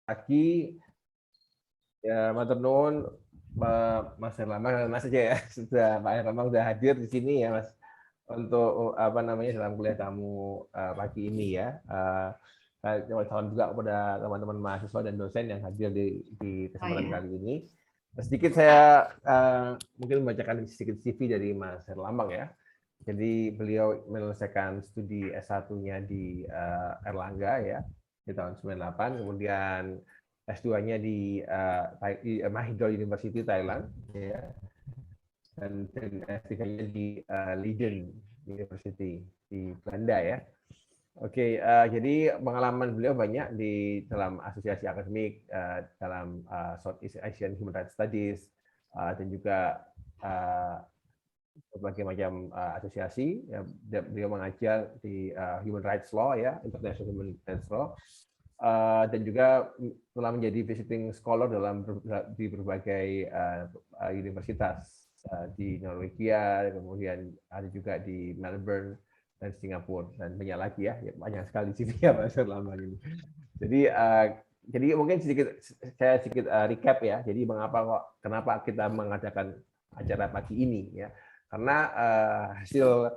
pagi, ya matur nuwun Mas Herlambang, Mas aja ya, Pak Herlambang sudah hadir di sini ya Mas untuk apa namanya dalam kuliah kamu pagi ini ya. Saya salam juga kepada teman-teman mahasiswa dan dosen yang hadir di kesempatan kali ini. Sedikit saya mungkin membacakan sedikit CV dari Mas Herlambang ya. Jadi beliau menyelesaikan studi S1-nya di Erlangga ya di tahun 98, kemudian S2-nya di Mahidol University Thailand ya, dan S3-nya di Leiden University di Belanda ya. Oke, jadi pengalaman beliau banyak di dalam asosiasi akademik, dalam Southeast Asian Human Rights Studies, dan juga berbagai macam asosiasi. Ya, beliau mengajar di Human Rights Law ya, International Human Rights Law, dan juga telah menjadi visiting scholar di berbagai universitas di Norwegia, kemudian ada juga di Melbourne dan Singapura, dan banyak lagi ya, banyak sekali CV-nya Pak selama ini. Jadi mungkin saya sedikit recap ya. Jadi kenapa kita mengadakan acara pagi ini ya? Karena hasil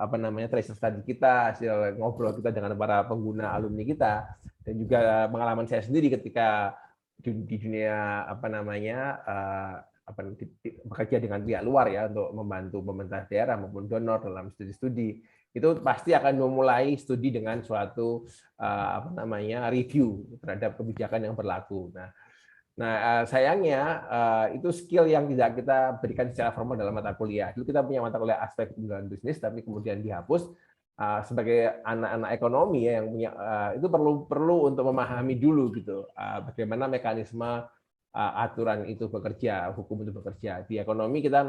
apa namanya tracer study kita, hasil ngobrol kita dengan para pengguna alumni kita, dan juga pengalaman saya sendiri ketika di dunia apa namanya bekerja dengan pihak luar ya untuk membantu pemerintah daerah maupun donor dalam studi-studi, itu pasti akan memulai studi dengan suatu apa namanya review terhadap kebijakan yang berlaku. Nah, sayangnya itu skill yang tidak kita berikan secara formal dalam mata kuliah. Dulu kita punya mata kuliah aspek pengembangan bisnis, tapi kemudian dihapus. Sebagai anak-anak ekonomi ya yang punya itu perlu untuk memahami dulu gitu bagaimana mekanisme aturan itu bekerja, hukum itu bekerja. Di ekonomi kita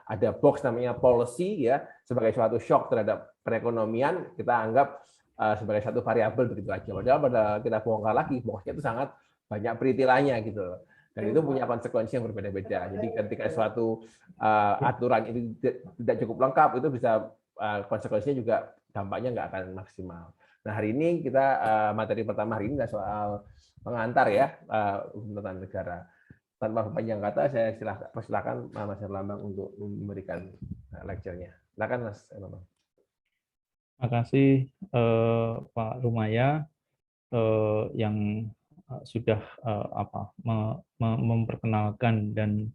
ada box namanya policy ya, sebagai suatu shock terhadap perekonomian kita anggap sebagai satu variabel begitu aja. Padahal pada kita bongkar lagi, boxnya itu sangat banyak peritilanya gitu, dan itu punya konsekuensi yang berbeda-beda. Jadi ketika suatu aturan itu tidak cukup lengkap, itu bisa konsekuensinya juga dampaknya nggak akan maksimal. Nah, hari ini kita materi pertama hari ini adalah soal pengantar ya, hukum tata negara. Tanpa panjang kata, saya persilakan Mas Herlambang untuk memberikan lecture-nya. Silakan Mas Herlambang. Terima kasih Pak Rumaya yang sudah memperkenalkan dan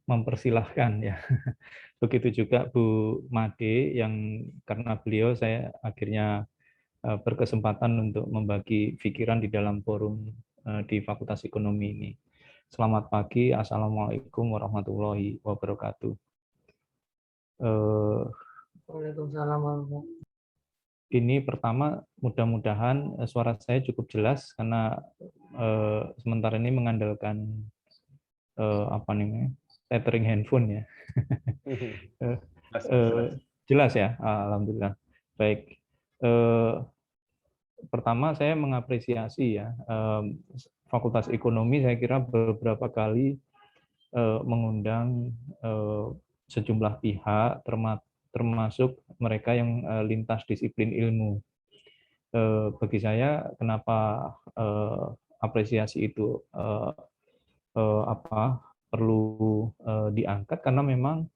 mempersilahkan ya. Begitu juga Bu Made yang karena beliau saya akhirnya berkesempatan untuk membagi pikiran di dalam forum di Fakultas Ekonomi ini. Selamat pagi, Assalamualaikum warahmatullahi wabarakatuh. Waalaikumsalam warahmatullahi. Ini pertama, mudah-mudahan suara saya cukup jelas karena sementara ini mengandalkan tethering handphone ya. Jelas ya, alhamdulillah. Baik. Pertama saya mengapresiasi ya Fakultas Ekonomi, saya kira beberapa kali mengundang sejumlah pihak termasuk mereka yang lintas disiplin ilmu. Bagi saya kenapa apresiasi itu perlu diangkat, karena memang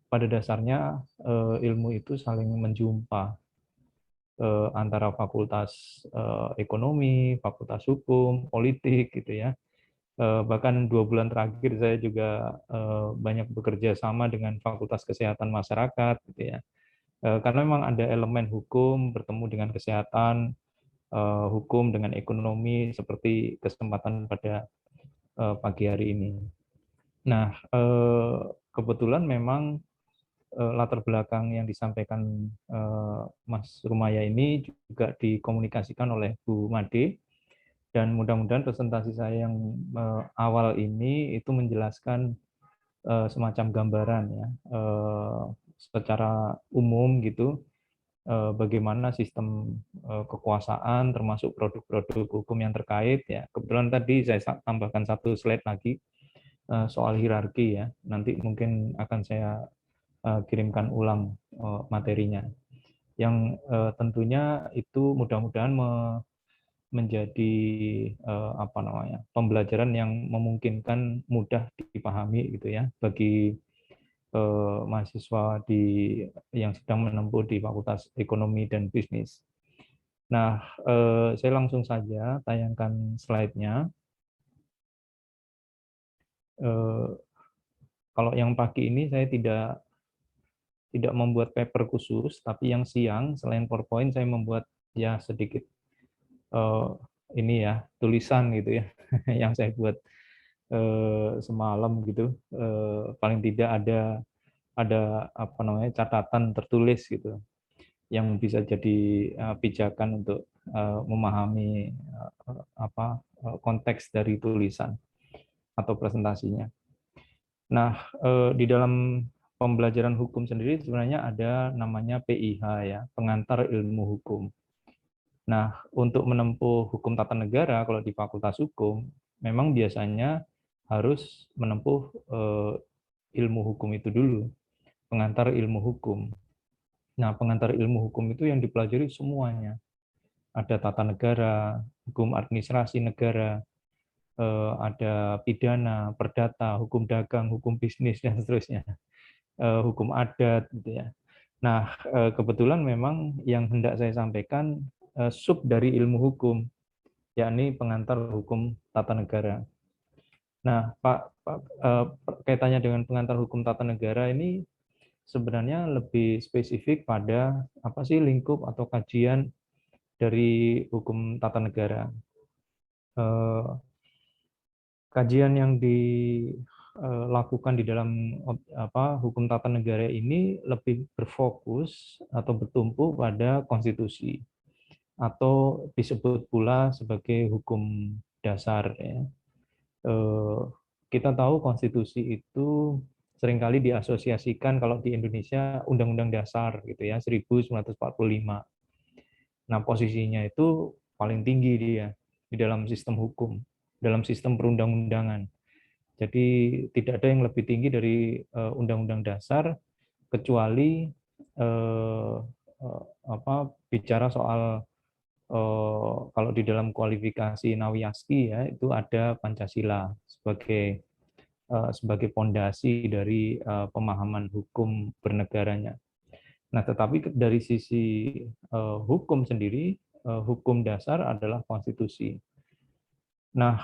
pada dasarnya ilmu itu saling menjumpa antara fakultas ekonomi, fakultas hukum, politik gitu ya. Bahkan 2 bulan terakhir saya juga banyak bekerja sama dengan Fakultas Kesehatan Masyarakat gitu ya. Karena memang ada elemen hukum bertemu dengan kesehatan, hukum dengan ekonomi seperti kesempatan pada pagi hari ini. Nah, kebetulan memang latar belakang yang disampaikan Mas Rumaya ini juga dikomunikasikan oleh Bu Made, dan mudah-mudahan presentasi saya yang awal ini itu menjelaskan semacam gambaran ya secara umum gitu bagaimana sistem kekuasaan termasuk produk-produk hukum yang terkait ya. Kebetulan tadi saya tambahkan satu slide lagi soal hierarki ya. Nanti mungkin akan saya kirimkan ulang materinya. Yang tentunya itu mudah-mudahan menjadi pembelajaran yang memungkinkan mudah dipahami gitu ya bagi mahasiswa yang sedang menempuh di Fakultas Ekonomi dan Bisnis. Nah, saya langsung saja tayangkan slide-nya. Kalau yang pagi ini saya tidak membuat paper khusus, tapi yang siang selain PowerPoint saya membuat ya sedikit ini ya tulisan gitu ya yang saya buat semalam gitu. Paling tidak ada catatan tertulis gitu yang bisa jadi pijakan untuk memahami konteks dari tulisan atau presentasinya. Nah, di dalam pembelajaran hukum sendiri sebenarnya ada namanya PIH ya, pengantar ilmu hukum. Nah, untuk menempuh hukum tata negara kalau di Fakultas Hukum memang biasanya harus menempuh ilmu hukum itu dulu, pengantar ilmu hukum. Nah, pengantar ilmu hukum itu yang dipelajari semuanya. Ada tata negara, hukum administrasi negara, ada pidana, perdata, hukum dagang, hukum bisnis, dan seterusnya. Hukum adat, gitu ya. Nah, kebetulan memang yang hendak saya sampaikan sub dari ilmu hukum, yakni pengantar hukum tata negara. Nah, kaitannya dengan pengantar hukum tata negara ini sebenarnya lebih spesifik pada apa sih lingkup atau kajian dari hukum tata negara. Kajian yang dilakukan di dalam hukum tata negara ini lebih berfokus atau bertumpu pada konstitusi atau disebut pula sebagai hukum dasar ya. Kita tahu konstitusi itu seringkali diasosiasikan kalau di Indonesia Undang-Undang Dasar gitu ya 1945. Nah, posisinya itu paling tinggi dia di dalam sistem hukum, dalam sistem perundang-undangan. Jadi tidak ada yang lebih tinggi dari Undang-Undang Dasar kecuali bicara soal kalau di dalam kualifikasi Nawiyaski ya itu ada Pancasila sebagai pondasi dari pemahaman hukum bernegaranya. Nah, tetapi dari sisi hukum sendiri, hukum dasar adalah konstitusi. Nah,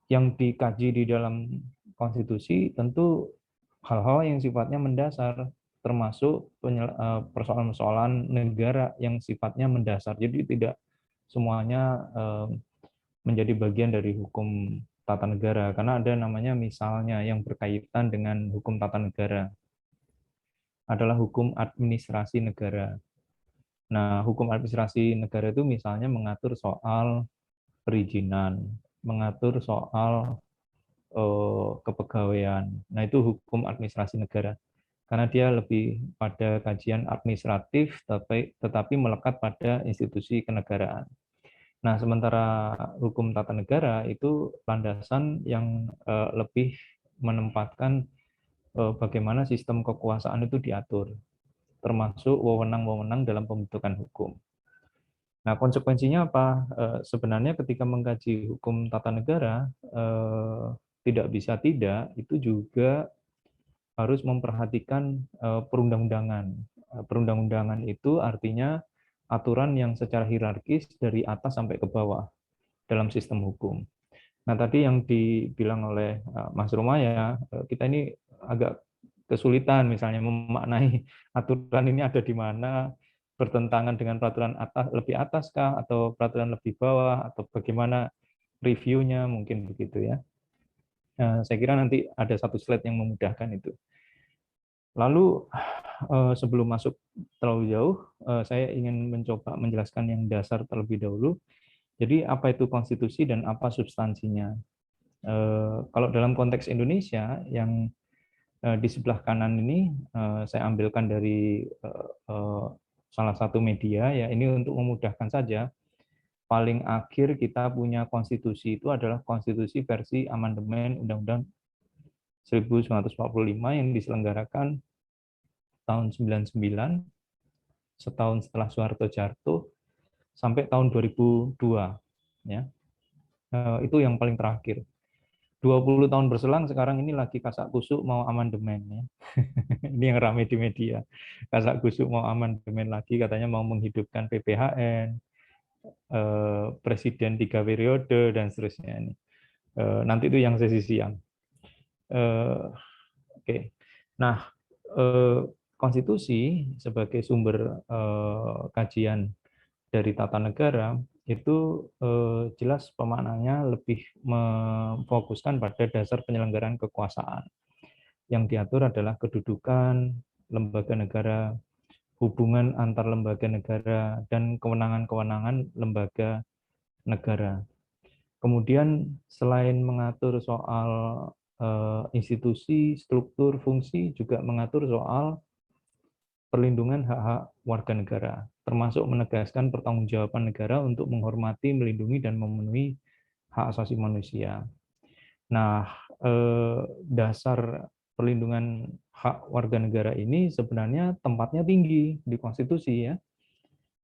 yang dikaji di dalam konstitusi tentu hal-hal yang sifatnya mendasar, termasuk persoalan-persoalan negara yang sifatnya mendasar. Jadi tidak semuanya menjadi bagian dari hukum tata negara, karena ada namanya misalnya yang berkaitan dengan hukum tata negara adalah hukum administrasi negara. Nah, hukum administrasi negara itu misalnya mengatur soal perizinan, mengatur soal kepegawaian. Nah, itu hukum administrasi negara. Karena dia lebih pada kajian administratif, tetapi melekat pada institusi kenegaraan. Nah, sementara hukum tata negara itu landasan yang lebih menempatkan bagaimana sistem kekuasaan itu diatur, termasuk wewenang-wewenang dalam pembentukan hukum. Nah, konsekuensinya apa? Sebenarnya ketika mengkaji hukum tata negara, tidak bisa tidak, itu juga harus memperhatikan perundang-undangan. Perundang-undangan itu artinya aturan yang secara hierarkis dari atas sampai ke bawah dalam sistem hukum. Nah, tadi yang dibilang oleh Mas Rumaya, kita ini agak kesulitan misalnya memaknai aturan ini ada di mana, bertentangan dengan peraturan atas lebih atas kah atau peraturan lebih bawah atau bagaimana reviewnya mungkin begitu ya. Saya kira nanti ada satu slide yang memudahkan itu. Lalu sebelum masuk terlalu jauh, saya ingin mencoba menjelaskan yang dasar terlebih dahulu. Jadi apa itu konstitusi dan apa substansinya? Kalau dalam konteks Indonesia yang di sebelah kanan ini saya ambilkan dari salah satu media ya, ini untuk memudahkan saja. Paling akhir kita punya konstitusi itu adalah konstitusi versi amandemen Undang-Undang 1945 yang diselenggarakan tahun 99, setahun setelah Soeharto jatuh, sampai tahun 2002 ya. Itu yang paling terakhir. 20 tahun berselang sekarang ini lagi kasak kusuk mau amandemen ya. Ini yang ramai di media. Kasak kusuk mau amandemen lagi, katanya mau menghidupkan PPHN, presiden 3 periode dan seterusnya ini. Nanti itu yang sesi siang. Oke. Nah, konstitusi sebagai sumber kajian dari tata negara itu jelas pemaknaannya lebih memfokuskan pada dasar penyelenggaraan kekuasaan. Yang diatur adalah kedudukan lembaga negara, hubungan antar lembaga negara, dan kewenangan-kewenangan lembaga negara. Kemudian selain mengatur soal institusi, struktur, fungsi, juga mengatur soal perlindungan hak-hak warga negara, termasuk menegaskan pertanggungjawaban negara untuk menghormati, melindungi, dan memenuhi hak asasi manusia. Nah, dasar perlindungan hak warga negara ini sebenarnya tempatnya tinggi di konstitusi ya.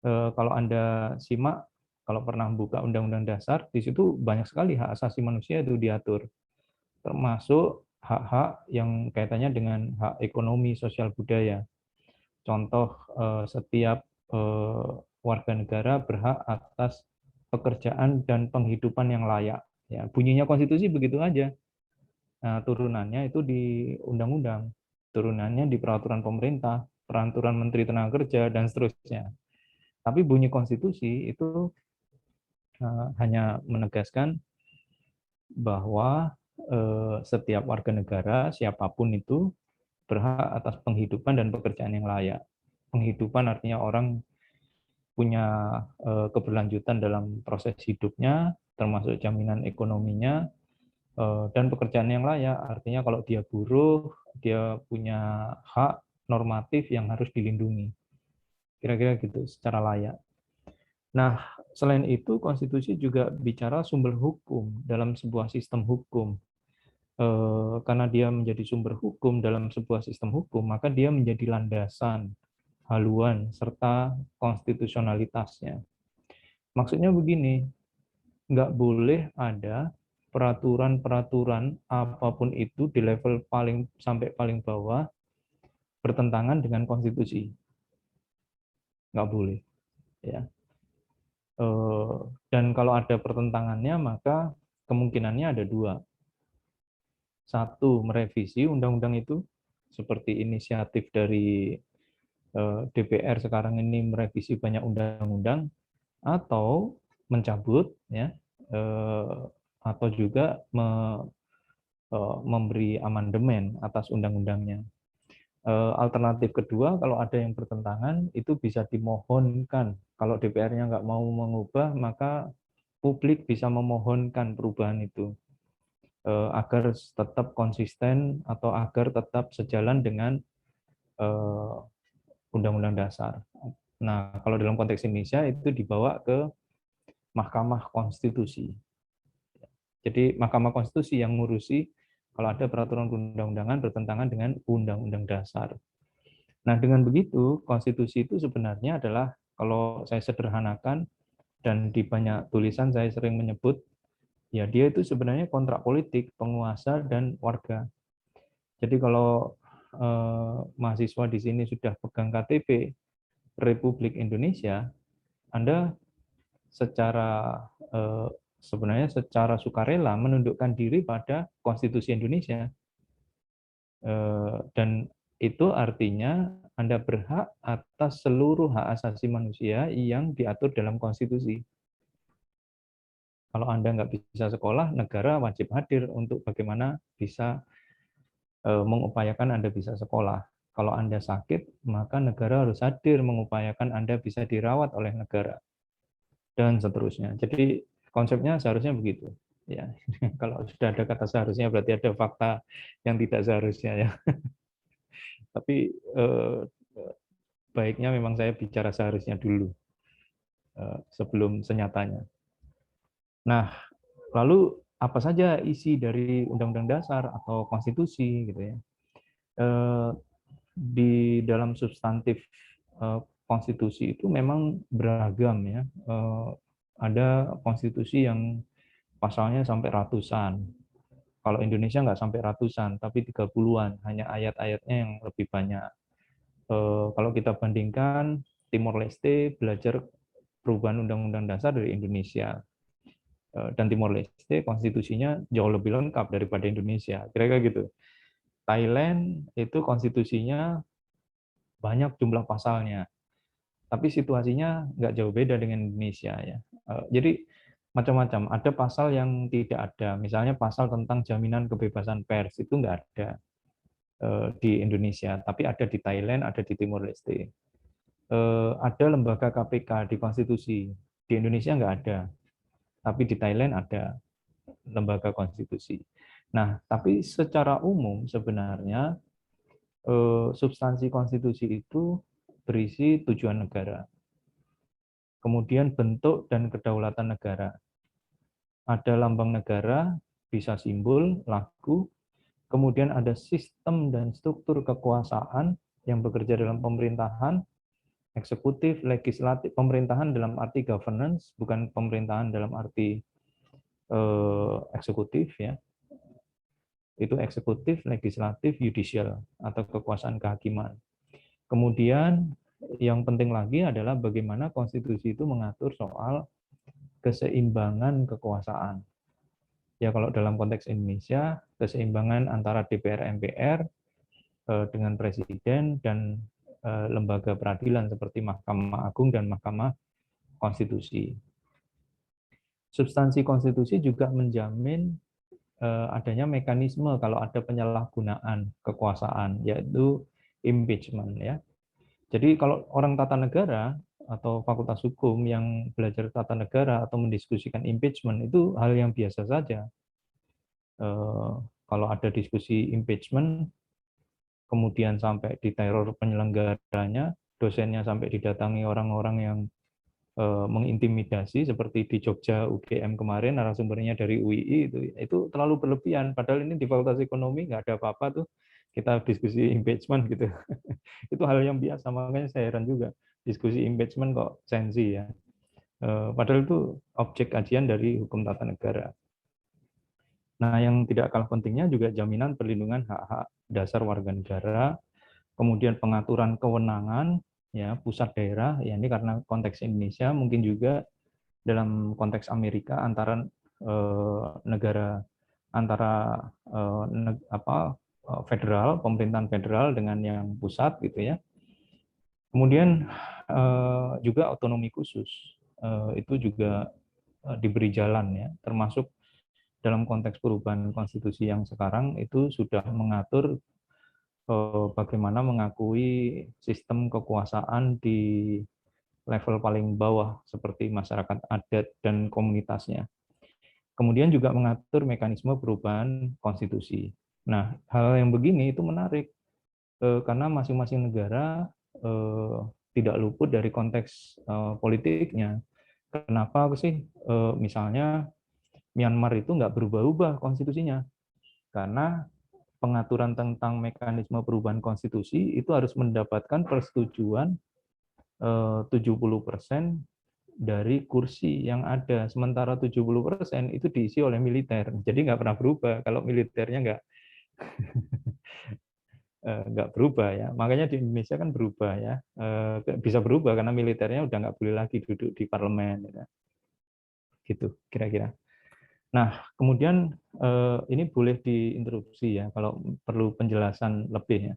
Kalau Anda simak, kalau pernah buka Undang-Undang Dasar, di situ banyak sekali hak asasi manusia itu diatur, termasuk hak-hak yang kaitannya dengan hak ekonomi, sosial, budaya. Contoh, setiap warga negara berhak atas pekerjaan dan penghidupan yang layak. Ya, bunyinya konstitusi begitu aja. Nah, turunannya itu di undang-undang, turunannya di peraturan pemerintah, peraturan Menteri Tenaga Kerja, dan seterusnya. Tapi bunyi konstitusi itu hanya menegaskan bahwa setiap warga negara, siapapun itu, berhak atas penghidupan dan pekerjaan yang layak. Penghidupan artinya orang punya keberlanjutan dalam proses hidupnya, termasuk jaminan ekonominya, dan pekerjaan yang layak. Artinya kalau dia buruh, dia punya hak normatif yang harus dilindungi. Kira-kira gitu, secara layak. Nah, selain itu, konstitusi juga bicara sumber hukum dalam sebuah sistem hukum. Karena dia menjadi sumber hukum dalam sebuah sistem hukum, maka dia menjadi landasan, haluan, serta konstitusionalitasnya. Maksudnya begini, nggak boleh ada peraturan-peraturan apapun itu di level paling sampai paling bawah bertentangan dengan konstitusi. Nggak boleh. Ya. Dan kalau ada pertentangannya, maka kemungkinannya ada dua. Satu, merevisi undang-undang itu, seperti inisiatif dari DPR sekarang ini merevisi banyak undang-undang, atau mencabut, ya, atau juga memberi amandemen atas undang-undangnya. Alternatif kedua, kalau ada yang bertentangan, itu bisa dimohonkan. Kalau DPR-nya nggak mau mengubah, maka publik bisa memohonkan perubahan itu agar tetap konsisten atau agar tetap sejalan dengan Undang-Undang Dasar. Nah, kalau dalam konteks Indonesia itu dibawa ke Mahkamah Konstitusi. Jadi Mahkamah Konstitusi yang ngurusi kalau ada peraturan undang-undangan bertentangan dengan Undang-Undang Dasar. Nah, dengan begitu, konstitusi itu sebenarnya adalah, kalau saya sederhanakan, dan di banyak tulisan saya sering menyebut, ya dia itu sebenarnya kontrak politik penguasa dan warga. Jadi kalau mahasiswa di sini sudah pegang KTP Republik Indonesia, Anda sebenarnya secara sukarela menundukkan diri pada konstitusi Indonesia. Dan itu artinya Anda berhak atas seluruh hak asasi manusia yang diatur dalam konstitusi. Kalau Anda nggak bisa sekolah, negara wajib hadir untuk bagaimana bisa mengupayakan Anda bisa sekolah. Kalau Anda sakit, maka negara harus hadir mengupayakan Anda bisa dirawat oleh negara. Dan seterusnya. Jadi konsepnya seharusnya begitu. Ya, kalau sudah ada kata seharusnya berarti ada fakta yang tidak seharusnya ya. Tapi baiknya memang saya bicara seharusnya dulu sebelum senyatanya. Nah, lalu apa saja isi dari Undang-Undang Dasar atau konstitusi gitu ya? Di dalam substantif konstitusi itu memang beragam ya. Ada konstitusi yang pasalnya sampai ratusan. Kalau Indonesia nggak sampai ratusan, tapi 30-an, hanya ayat-ayatnya yang lebih banyak. Kalau kita bandingkan, Timor Leste belajar perubahan Undang-Undang Dasar dari Indonesia. Dan Timor Leste konstitusinya jauh lebih lengkap daripada Indonesia. Kira-kira gitu. Thailand itu konstitusinya banyak jumlah pasalnya, tapi situasinya nggak jauh beda dengan Indonesia ya. Jadi macam-macam. Ada pasal yang tidak ada, misalnya pasal tentang jaminan kebebasan pers itu nggak ada di Indonesia, tapi ada di Thailand, ada di Timor Leste. Ada lembaga KPK di konstitusi, di Indonesia nggak ada, tapi di Thailand ada lembaga konstitusi. Nah, tapi secara umum sebenarnya substansi konstitusi itu berisi tujuan negara. Kemudian bentuk dan kedaulatan negara. Ada lambang negara, bisa simbol, lagu, kemudian ada sistem dan struktur kekuasaan yang bekerja dalam pemerintahan, eksekutif, legislatif, pemerintahan dalam arti governance, bukan pemerintahan dalam arti eksekutif ya. Itu eksekutif, legislatif, judicial atau kekuasaan kehakiman. Kemudian yang penting lagi adalah bagaimana konstitusi itu mengatur soal keseimbangan kekuasaan. Ya kalau dalam konteks Indonesia, keseimbangan antara DPR MPR dengan presiden dan lembaga peradilan seperti Mahkamah Agung dan Mahkamah Konstitusi. Substansi konstitusi juga menjamin adanya mekanisme kalau ada penyalahgunaan kekuasaan, yaitu impeachment ya. Jadi kalau orang tata negara atau fakultas hukum yang belajar tata negara atau mendiskusikan impeachment itu hal yang biasa saja. Kalau ada diskusi impeachment, kemudian sampai diteror penyelenggaranya, dosennya sampai didatangi orang-orang yang mengintimidasi seperti di Jogja UGM kemarin, narasumbernya dari UII itu terlalu berlebihan. Padahal ini di Fakultas Ekonomi nggak ada apa-apa tuh kita diskusi impeachment gitu. Itu hal yang biasa, makanya saya heran juga diskusi impeachment kok sensi ya. Padahal itu objek kajian dari hukum tata negara. Nah, yang tidak kalah pentingnya juga jaminan perlindungan hak-hak dasar warga negara, kemudian pengaturan kewenangan ya pusat daerah, ya ini karena konteks Indonesia, mungkin juga dalam konteks Amerika antara negara antara federal, pemerintahan federal dengan yang pusat gitu ya. Kemudian juga otonomi khusus itu juga diberi jalan ya, termasuk dalam konteks perubahan konstitusi yang sekarang itu sudah mengatur bagaimana mengakui sistem kekuasaan di level paling bawah seperti masyarakat adat dan komunitasnya. Kemudian juga mengatur mekanisme perubahan konstitusi. Nah, hal yang begini itu menarik karena masing-masing negara tidak luput dari konteks politiknya. Kenapa sih misalnya Myanmar itu nggak berubah-ubah konstitusinya? Karena pengaturan tentang mekanisme perubahan konstitusi itu harus mendapatkan persetujuan 70% dari kursi yang ada, sementara 70% itu diisi oleh militer. Jadi nggak pernah berubah kalau militernya nggak berubah ya. Makanya di Indonesia kan berubah ya, bisa berubah karena militernya udah nggak boleh lagi duduk di parlemen, ya. Gitu kira-kira. Nah, kemudian ini boleh diinterupsi ya kalau perlu penjelasan lebih ya.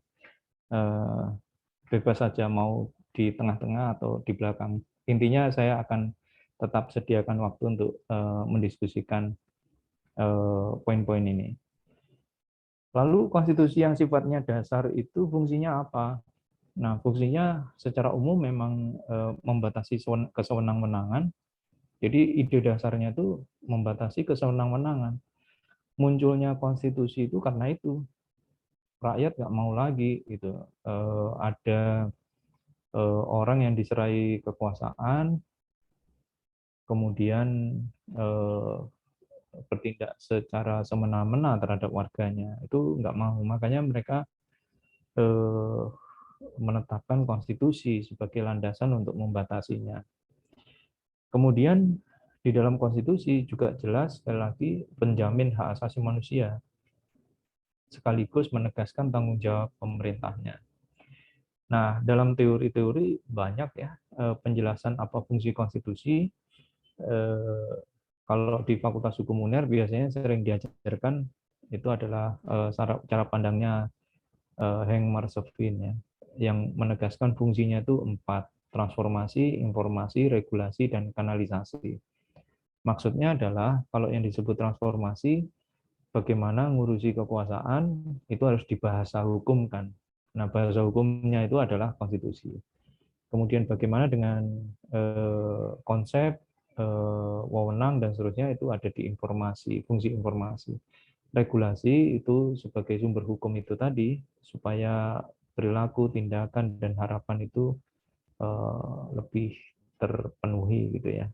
Bebas saja mau di tengah-tengah atau di belakang. Intinya saya akan tetap sediakan waktu untuk mendiskusikan poin-poin ini. Lalu konstitusi yang sifatnya dasar itu fungsinya apa? Nah, fungsinya secara umum memang membatasi kesewenang-wenangan. Jadi ide dasarnya itu membatasi kesewenang-wenangan. Munculnya konstitusi itu karena itu rakyat nggak mau lagi gitu. Ada orang yang diserai kekuasaan, kemudian bertindak secara semena-mena terhadap warganya, itu nggak mau. Makanya mereka menetapkan konstitusi sebagai landasan untuk membatasinya. Kemudian di dalam konstitusi juga jelas sekali lagi penjamin hak asasi manusia, sekaligus menegaskan tanggung jawab pemerintahnya. Nah, dalam teori-teori banyak ya penjelasan apa fungsi konstitusi. Kalau di Fakultas Hukum UNER biasanya sering diajarkan itu adalah cara pandangnya Henk Marsevin ya, yang menegaskan fungsinya itu 4: transformasi, informasi, regulasi, dan kanalisasi. Maksudnya adalah kalau yang disebut transformasi, bagaimana ngurusi kekuasaan itu harus dibahasa hukumkan. Nah, bahasa hukumnya itu adalah konstitusi. Kemudian bagaimana dengan konsep, wewenang, dan seterusnya itu ada di informasi, fungsi informasi. Regulasi itu sebagai sumber hukum itu tadi, supaya perilaku, tindakan, dan harapan itu lebih terpenuhi gitu ya,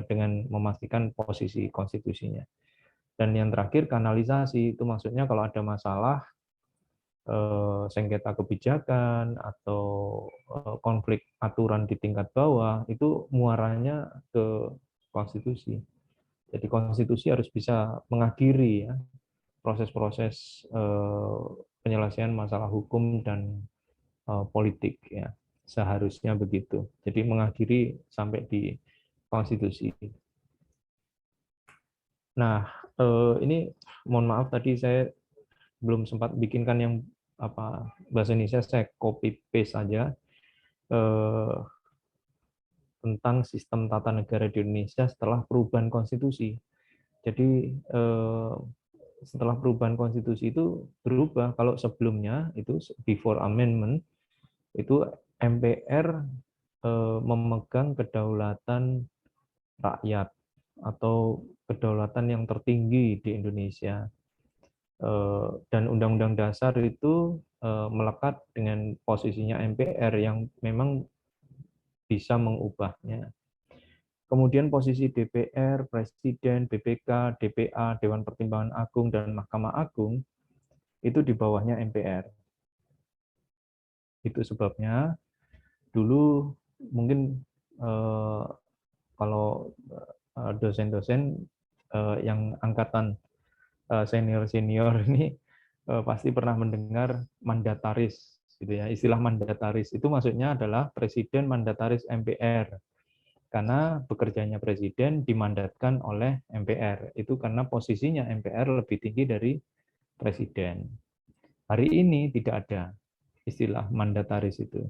dengan memastikan posisi konstitusinya. Dan yang terakhir kanalisasi, itu maksudnya kalau ada masalah sengketa kebijakan atau konflik aturan di tingkat bawah, itu muaranya ke konstitusi. Jadi konstitusi harus bisa mengakhiri ya proses-proses penyelesaian masalah hukum dan politik ya, seharusnya begitu. Jadi mengakhiri sampai di konstitusi. Nah, ini mohon maaf tadi saya belum sempat bikinkan yang bahasa Indonesia, saya copy paste saja tentang sistem tata negara di Indonesia setelah perubahan konstitusi. Jadi setelah perubahan konstitusi itu berubah. Kalau sebelumnya itu before amendment itu MPR memegang kedaulatan rakyat atau kedaulatan yang tertinggi di Indonesia. Dan Undang-Undang Dasar itu melekat dengan posisinya MPR yang memang bisa mengubahnya. Kemudian posisi DPR, Presiden, BPK, DPA, Dewan Pertimbangan Agung, dan Mahkamah Agung itu di bawahnya MPR. Itu sebabnya dulu mungkin kalau dosen-dosen yang angkatan senior-senior ini pasti pernah mendengar mandataris gitu ya. Istilah mandataris itu maksudnya adalah presiden mandataris MPR. Karena bekerjanya presiden dimandatkan oleh MPR. Itu karena posisinya MPR lebih tinggi dari presiden. Hari ini tidak ada istilah mandataris itu.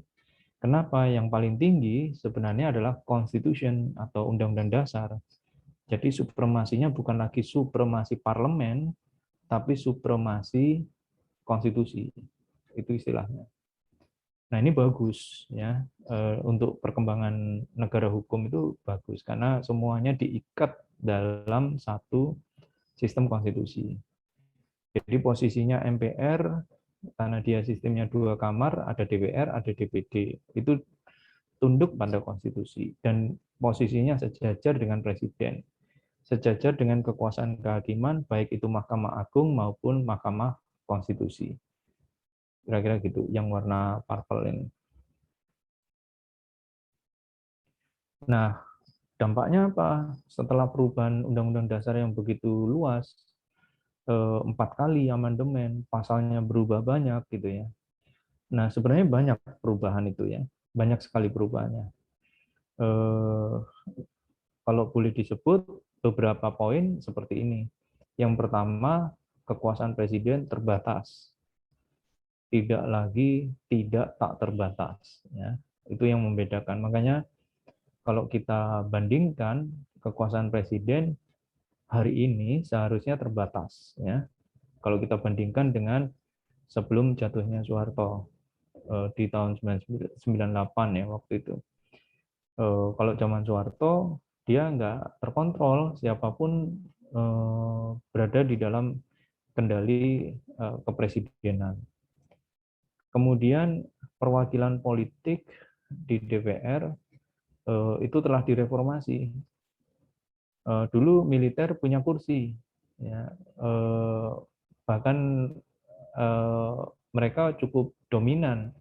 Kenapa? Yang paling tinggi sebenarnya adalah Constitution atau Undang-Undang Dasar. Jadi supremasinya bukan lagi supremasi parlemen, tapi supremasi konstitusi. Itu istilahnya. Nah, ini bagus ya untuk perkembangan negara hukum itu bagus karena semuanya diikat dalam satu sistem konstitusi. Jadi posisinya MPR karena dia sistemnya 2 kamar, ada DPR, ada DPD. Itu tunduk pada konstitusi dan posisinya sejajar dengan presiden. Sejajar dengan kekuasaan kehakiman baik itu Mahkamah Agung maupun Mahkamah Konstitusi. Kira-kira gitu yang warna purple ini. Nah, dampaknya apa? Setelah perubahan Undang-Undang Dasar yang begitu luas, 4 kali amandemen, pasalnya berubah banyak gitu ya. Nah, sebenarnya banyak perubahan itu ya, banyak sekali perubahannya. Kalau boleh disebut beberapa poin seperti ini. Yang pertama, kekuasaan presiden terbatas. Tidak lagi tidak tak terbatas ya. Itu yang membedakan. Makanya kalau kita bandingkan kekuasaan presiden hari ini seharusnya terbatas ya. Kalau kita bandingkan dengan sebelum jatuhnya Soeharto di tahun 1998 ya waktu itu. Kalau zaman Soeharto dia nggak terkontrol, siapapun berada di dalam kendali kepresidenan. Kemudian perwakilan politik di DPR itu telah direformasi. Dulu militer punya kursi, ya, bahkan mereka cukup dominan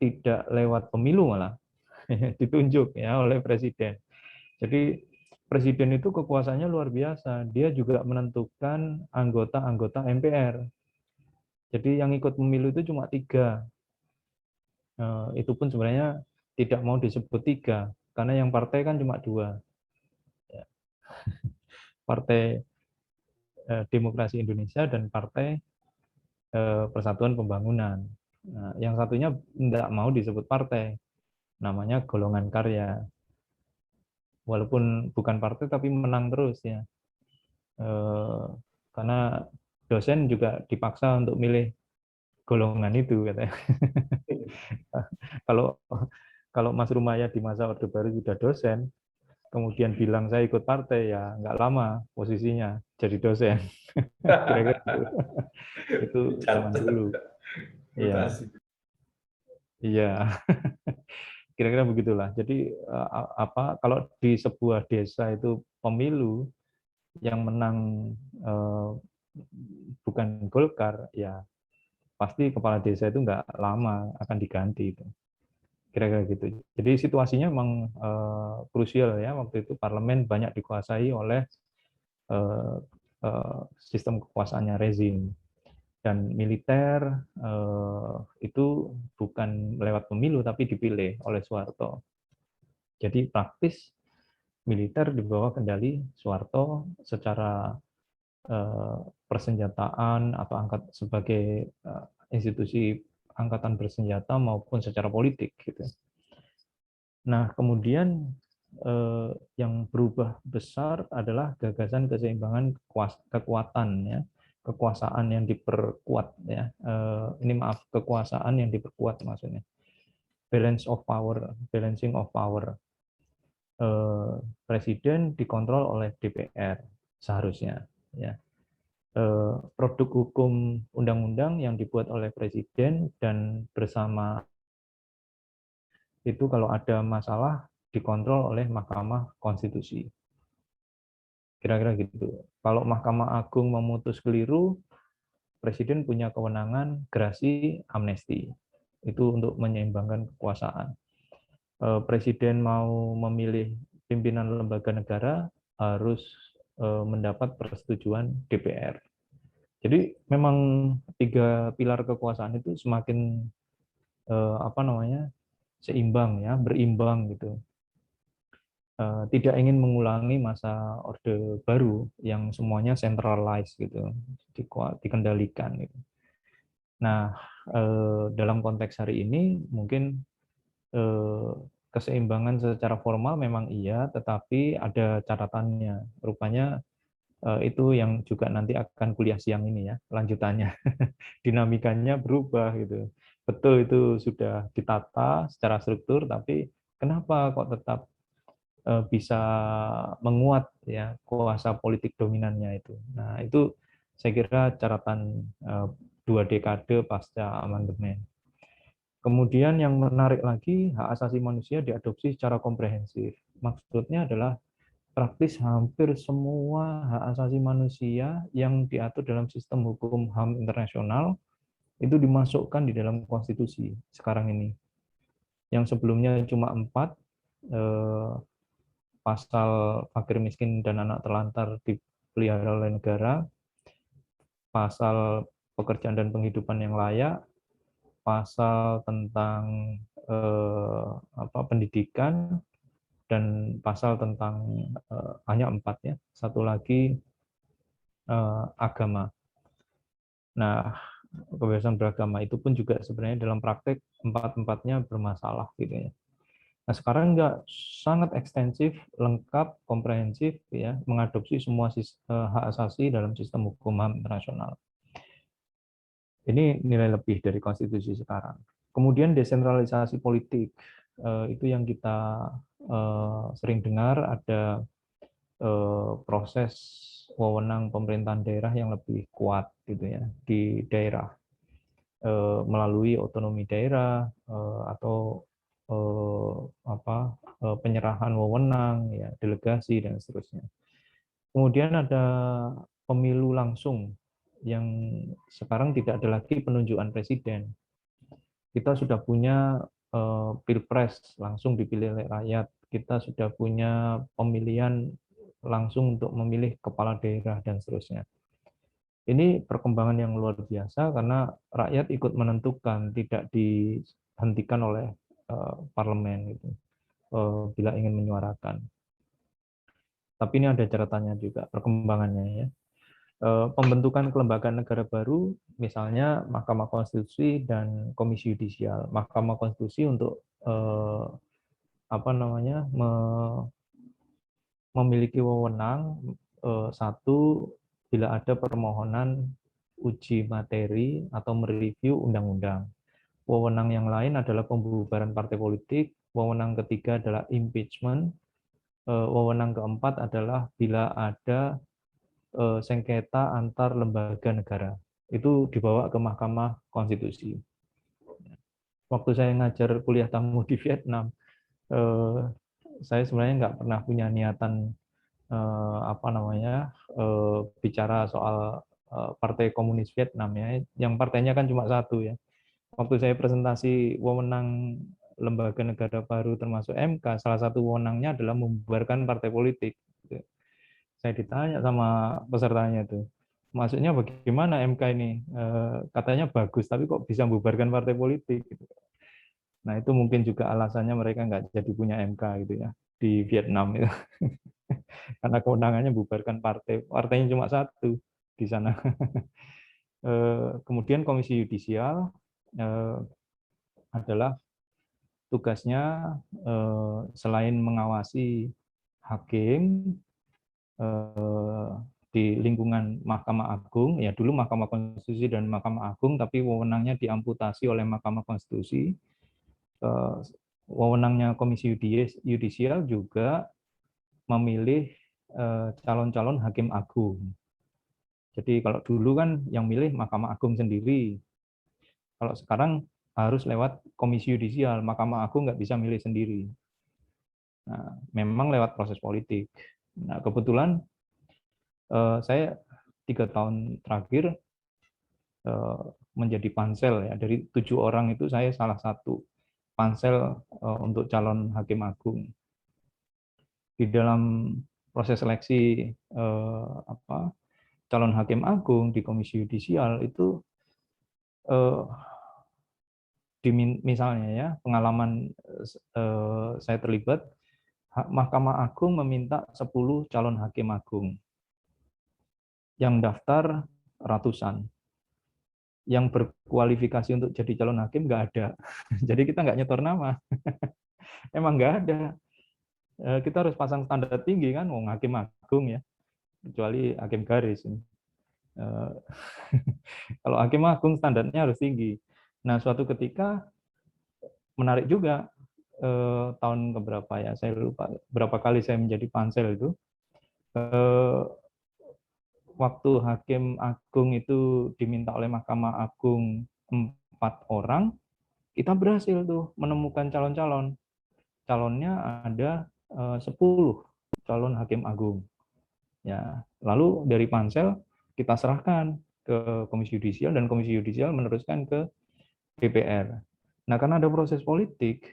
tidak lewat pemilu malah ditunjuk ya oleh presiden. Jadi presiden itu kekuasaannya luar biasa. Dia juga menentukan anggota-anggota MPR. Jadi yang ikut pemilu itu cuma 3. Itu pun sebenarnya tidak mau disebut 3 karena yang partai kan cuma 2. Ya. Partai Demokrasi Indonesia dan Partai Persatuan Pembangunan. Nah, yang satunya tidak mau disebut partai, namanya Golongan Karya. Walaupun bukan partai tapi menang terus ya. Karena dosen juga dipaksa untuk milih golongan itu katanya. Kalau kalau Mas Rumaya di masa Orde Baru sudah dosen, kemudian bilang saya ikut partai, ya nggak lama posisinya jadi dosen. Kira-kira gitu. Itu zaman dulu. Iya. Iya. Kira-kira begitulah. Jadi apa kalau di sebuah desa itu pemilu yang menang bukan Golkar, ya pasti kepala desa itu nggak lama akan diganti itu. Kira-kira gitu. Jadi situasinya memang krusial ya, waktu itu parlemen banyak dikuasai oleh sistem kekuasaannya rezim, dan militer itu bukan lewat pemilu tapi dipilih oleh Soeharto. Jadi praktis militer di bawah kendali Soeharto secara persenjataan atau angkat sebagai institusi angkatan bersenjata maupun secara politik gitu. Nah, kemudian yang berubah besar adalah gagasan keseimbangan kekuatan ya, kekuasaan yang diperkuat ya. Ini maaf, kekuasaan yang diperkuat maksudnya. Balancing of power. Presiden dikontrol oleh DPR seharusnya ya. Produk hukum undang-undang yang dibuat oleh presiden dan bersama itu kalau ada masalah dikontrol oleh Mahkamah Konstitusi. Kira-kira gitu. Kalau Mahkamah Agung memutus keliru, presiden punya kewenangan gerasi amnesti. Itu untuk menyeimbangkan kekuasaan. Presiden mau memilih pimpinan lembaga negara harus mendapat persetujuan DPR. Jadi memang 3 pilar kekuasaan itu semakin seimbang ya, berimbang gitu. Tidak ingin mengulangi masa Orde Baru yang semuanya centralized gitu, dikendalikan gitu. Nah, dalam konteks hari ini mungkin keseimbangan secara formal memang iya, tetapi ada catatannya. Rupanya itu yang juga nanti akan kuliah siang ini ya, lanjutannya. Dinamikanya berubah gitu. Betul itu sudah ditata secara struktur, tapi kenapa kok tetap bisa menguat ya kuasa politik dominannya itu. Nah, itu saya kira catatan 2 dekade pasca amandemen. Kemudian yang menarik lagi, hak asasi manusia diadopsi secara komprehensif. Maksudnya adalah praktis hampir semua hak asasi manusia yang diatur dalam sistem hukum HAM internasional itu dimasukkan di dalam konstitusi sekarang ini. Yang sebelumnya cuma 4, pasal fakir miskin dan anak terlantar dipelihara oleh negara, pasal pekerjaan dan penghidupan yang layak, pasal tentang pendidikan, dan pasal tentang hanya 4 ya. Satu lagi agama. Nah, kebebasan beragama itu pun juga sebenarnya dalam praktek 4-4-nya bermasalah gitu ya. Nah, sekarang enggak, sangat ekstensif, lengkap, komprehensif ya, mengadopsi semua hak asasi dalam sistem hukum HAM internasional. Ini nilai lebih dari konstitusi sekarang. Kemudian desentralisasi politik, itu yang kita sering dengar, ada proses wewenang pemerintahan daerah yang lebih kuat gitu ya di daerah melalui otonomi daerah atau penyerahan wewenang ya, delegasi dan seterusnya. Kemudian ada pemilu langsung yang sekarang tidak ada lagi penunjukan presiden. Kita sudah punya pilpres langsung dipilih oleh rakyat, kita sudah punya pemilihan langsung untuk memilih kepala daerah dan seterusnya. Ini perkembangan yang luar biasa karena rakyat ikut menentukan, tidak dihentikan oleh parlemen gitu, bila ingin menyuarakan. Tapi ini ada catatannya juga perkembangannya ya. Pembentukan kelembagaan negara baru, misalnya Mahkamah Konstitusi dan Komisi Yudisial. Mahkamah Konstitusi untuk memiliki wewenang satu, bila ada permohonan uji materi atau mereview undang-undang. Wewenang yang lain adalah pembubaran partai politik. Wewenang ketiga adalah impeachment. Wewenang keempat adalah bila ada sengketa antar lembaga negara. Itu dibawa ke Mahkamah Konstitusi. Waktu saya ngajar kuliah tamu di Vietnam, saya sebenarnya nggak pernah punya niatan bicara soal Partai Komunis Vietnam ya. Yang partainya kan cuma satu ya. Waktu saya presentasi wewenang lembaga negara baru termasuk MK, salah satu wewenangnya adalah membubarkan partai politik. Saya ditanya sama pesertanya itu, maksudnya bagaimana MK ini? Katanya bagus, tapi kok bisa membubarkan partai politik? Nah itu mungkin juga alasannya mereka nggak jadi punya MK gitu ya di Vietnam itu. Karena kewenangannya bubarkan partai, partainya cuma satu di sana. Kemudian Komisi Yudisial adalah tugasnya selain mengawasi hakim di lingkungan Mahkamah Agung, ya dulu Mahkamah Konstitusi dan Mahkamah Agung, tapi wewenangnya diamputasi oleh Mahkamah Konstitusi. Wewenangnya Komisi Yudisial juga memilih calon-calon hakim agung. Jadi kalau dulu kan yang milih Mahkamah Agung sendiri. Kalau sekarang harus lewat Komisi Yudisial, Mahkamah Agung nggak bisa milih sendiri. Nah, memang lewat proses politik. Nah, kebetulan saya 3 tahun terakhir menjadi pansel ya. Dari 7 orang itu saya salah satu pansel untuk calon hakim agung. Di dalam proses seleksi calon hakim agung di Komisi Yudisial itu misalnya ya pengalaman saya terlibat, Mahkamah Agung meminta 10 calon hakim agung. Yang daftar ratusan. Yang berkualifikasi untuk jadi calon hakim nggak ada. Jadi kita nggak nyetor nama. Emang nggak ada. Kita harus pasang standar tinggi kan, mau hakim agung ya. Kecuali hakim garis. Kalau hakim agung standarnya harus tinggi. Nah, suatu ketika menarik juga tahun keberapa ya, saya lupa berapa kali saya menjadi pansel itu. Waktu hakim agung itu diminta oleh Mahkamah Agung 4 orang, kita berhasil tuh menemukan calon-calon. Calonnya ada 10 calon hakim agung. Ya, lalu dari pansel kita serahkan ke Komisi Yudisial dan Komisi Yudisial meneruskan ke DPR. Nah, karena ada proses politik,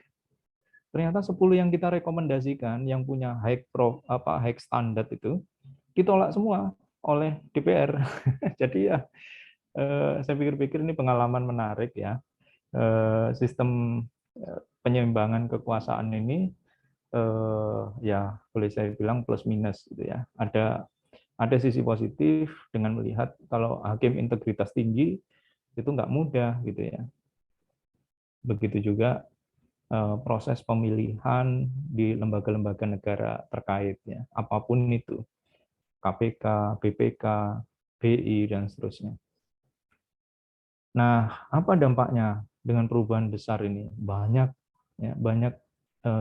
ternyata 10 yang kita rekomendasikan yang punya high standard itu ditolak semua oleh DPR. Jadi ya saya pikir-pikir ini pengalaman menarik ya. Sistem penyeimbangan kekuasaan ini ya boleh saya bilang plus minus gitu ya. Ada sisi positif dengan melihat kalau hakim integritas tinggi itu nggak mudah gitu ya. Begitu juga proses pemilihan di lembaga-lembaga negara terkait ya, apapun itu. KPK, BPK, BI, dan seterusnya. Nah, apa dampaknya dengan perubahan besar ini? Banyak, ya, banyak.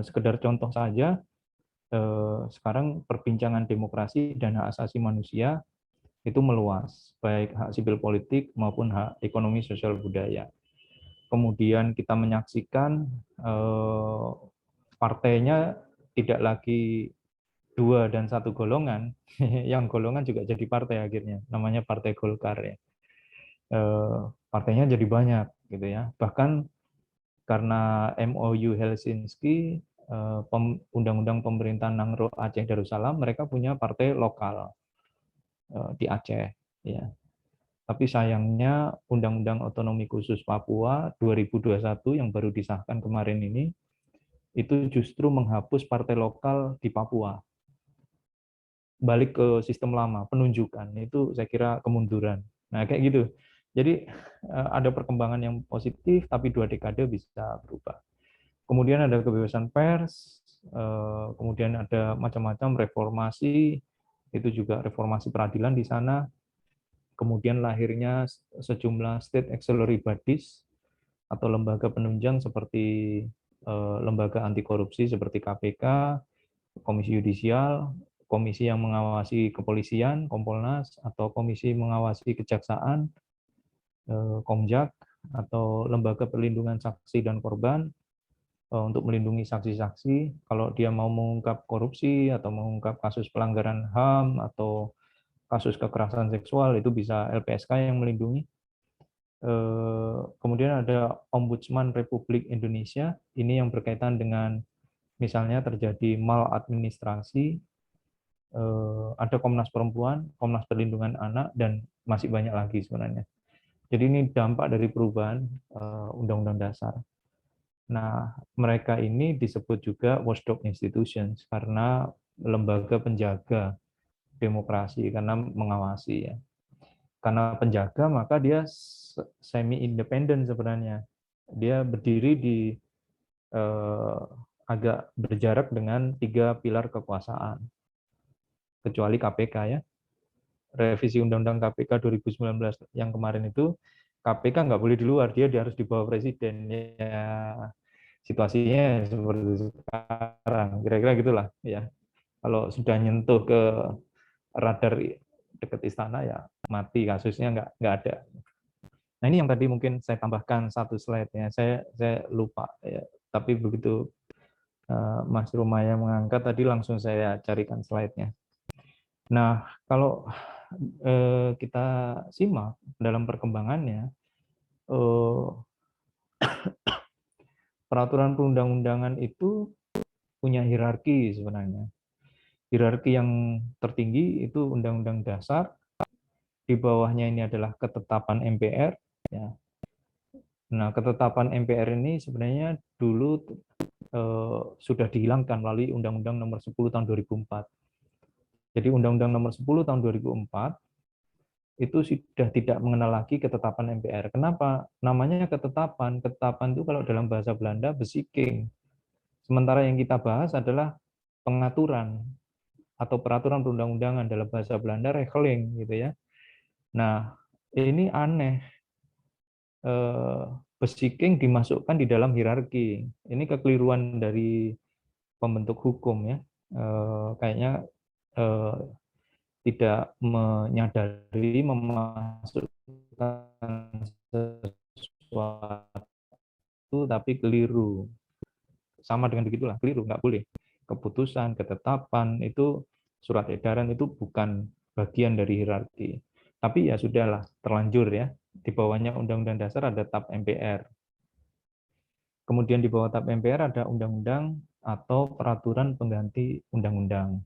Sekedar contoh saja, sekarang perbincangan demokrasi dan hak asasi manusia itu meluas, baik hak sipil politik maupun hak ekonomi sosial budaya. Kemudian kita menyaksikan partainya tidak lagi 2 dan 1 golongan, yang golongan juga jadi partai akhirnya, namanya Partai Golkar ya. Partainya jadi banyak gitu ya. Bahkan karena MOU Helsinki, Undang-Undang Pemerintahan Nangro Aceh Darussalam, mereka punya partai lokal di Aceh. Ya. Tapi sayangnya Undang-Undang Otonomi Khusus Papua 2021 yang baru disahkan kemarin ini, itu justru menghapus partai lokal di Papua. Balik ke sistem lama, penunjukan, itu saya kira kemunduran. Nah, kayak gitu. Jadi ada perkembangan yang positif, tapi 2 dekade bisa berubah. Kemudian ada kebebasan pers, kemudian ada macam-macam reformasi, itu juga reformasi peradilan di sana. Kemudian lahirnya sejumlah state auxiliary bodies atau lembaga penunjang seperti lembaga anti korupsi seperti KPK, Komisi Yudisial, komisi yang mengawasi kepolisian, Kompolnas, atau komisi mengawasi kejaksaan, Komjak, atau lembaga perlindungan saksi dan korban untuk melindungi saksi-saksi kalau dia mau mengungkap korupsi atau mengungkap kasus pelanggaran HAM atau kasus kekerasan seksual, itu bisa LPSK yang melindungi. Kemudian ada Ombudsman Republik Indonesia, ini yang berkaitan dengan misalnya terjadi maladministrasi, ada Komnas Perempuan, Komnas Perlindungan Anak, dan masih banyak lagi sebenarnya. Jadi ini dampak dari perubahan Undang-Undang Dasar. Nah, mereka ini disebut juga watchdog institutions karena lembaga penjaga demokrasi, karena mengawasi ya. Karena penjaga maka dia semi independen sebenarnya. Dia berdiri di agak berjarak dengan 3 pilar kekuasaan. Kecuali KPK ya. Revisi Undang-Undang KPK 2019 yang kemarin itu, KPK nggak boleh di luar, dia harus di bawah presiden. Ya, situasinya seperti sekarang, kira-kira gitulah ya. Kalau sudah nyentuh ke radar dekat istana ya mati, kasusnya nggak ada. Nah, ini yang tadi mungkin saya tambahkan satu slide ya. Saya lupa ya. Tapi begitu Mas Rumaya mengangkat tadi langsung saya carikan slide-nya. Nah, kalau kita simak dalam perkembangannya, peraturan perundang-undangan itu punya hierarki sebenarnya. Hierarki yang tertinggi itu Undang-Undang Dasar, di bawahnya ini adalah ketetapan MPR. Ya. Nah, ketetapan MPR ini sebenarnya dulu sudah dihilangkan melalui Undang-Undang Nomor 10 Tahun 2004. Jadi Undang-Undang Nomor 10 Tahun 2004 itu sudah tidak mengenal lagi ketetapan MPR. Kenapa? Namanya ketetapan. Ketetapan itu kalau dalam bahasa Belanda besiking. Sementara yang kita bahas adalah pengaturan atau peraturan perundang-undangan, dalam bahasa Belanda regeling gitu ya. Nah, ini aneh. Besiking dimasukkan di dalam hierarki. Ini kekeliruan dari pembentuk hukum ya. Kayaknya tidak menyadari memasukkan sesuatu tapi keliru. Sama dengan begitulah, keliru, nggak boleh. Keputusan, ketetapan, itu surat edaran itu bukan bagian dari hierarki. Tapi ya sudahlah, terlanjur ya. Di bawahnya Undang-Undang Dasar ada TAP MPR. Kemudian di bawah TAP MPR ada undang-undang atau peraturan pengganti undang-undang.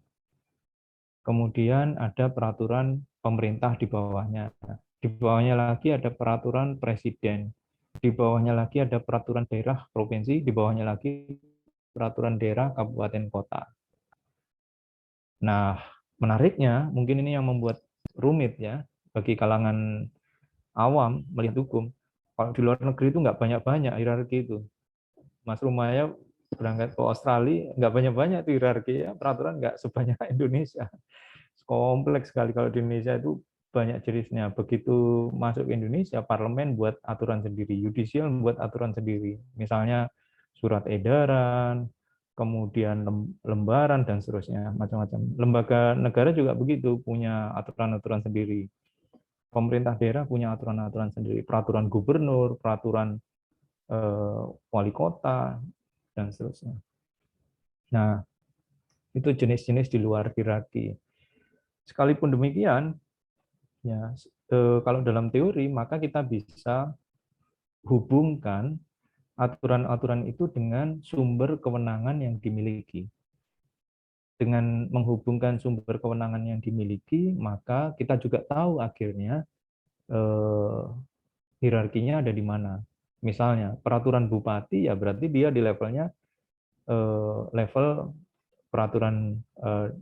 Kemudian ada peraturan pemerintah di bawahnya. Di bawahnya lagi ada peraturan presiden. Di bawahnya lagi ada peraturan daerah provinsi. Di bawahnya lagi peraturan daerah kabupaten kota. Nah, menariknya mungkin ini yang membuat rumit ya bagi kalangan awam melihat hukum. Kalau di luar negeri itu nggak banyak-banyak hierarki itu. Mas Rumaya berangkat ke Australia, nggak banyak-banyak itu hierarki ya, peraturan nggak sebanyak Indonesia. Kompleks sekali. Kalau di Indonesia itu banyak jenisnya. Begitu masuk ke Indonesia, parlemen buat aturan sendiri, yudisial buat aturan sendiri. Misalnya surat edaran, kemudian lembaran, dan seterusnya, macam-macam. Lembaga negara juga begitu, punya aturan-aturan sendiri. Pemerintah daerah punya aturan-aturan sendiri, peraturan gubernur, peraturan wali kota, dan seterusnya. Nah, itu jenis-jenis di luar hierarki. Sekalipun demikian, ya kalau dalam teori maka kita bisa hubungkan aturan-aturan itu dengan sumber kewenangan yang dimiliki. Dengan menghubungkan sumber kewenangan yang dimiliki, maka kita juga tahu akhirnya hierarkinya ada di mana. Misalnya peraturan bupati ya berarti dia di levelnya level peraturan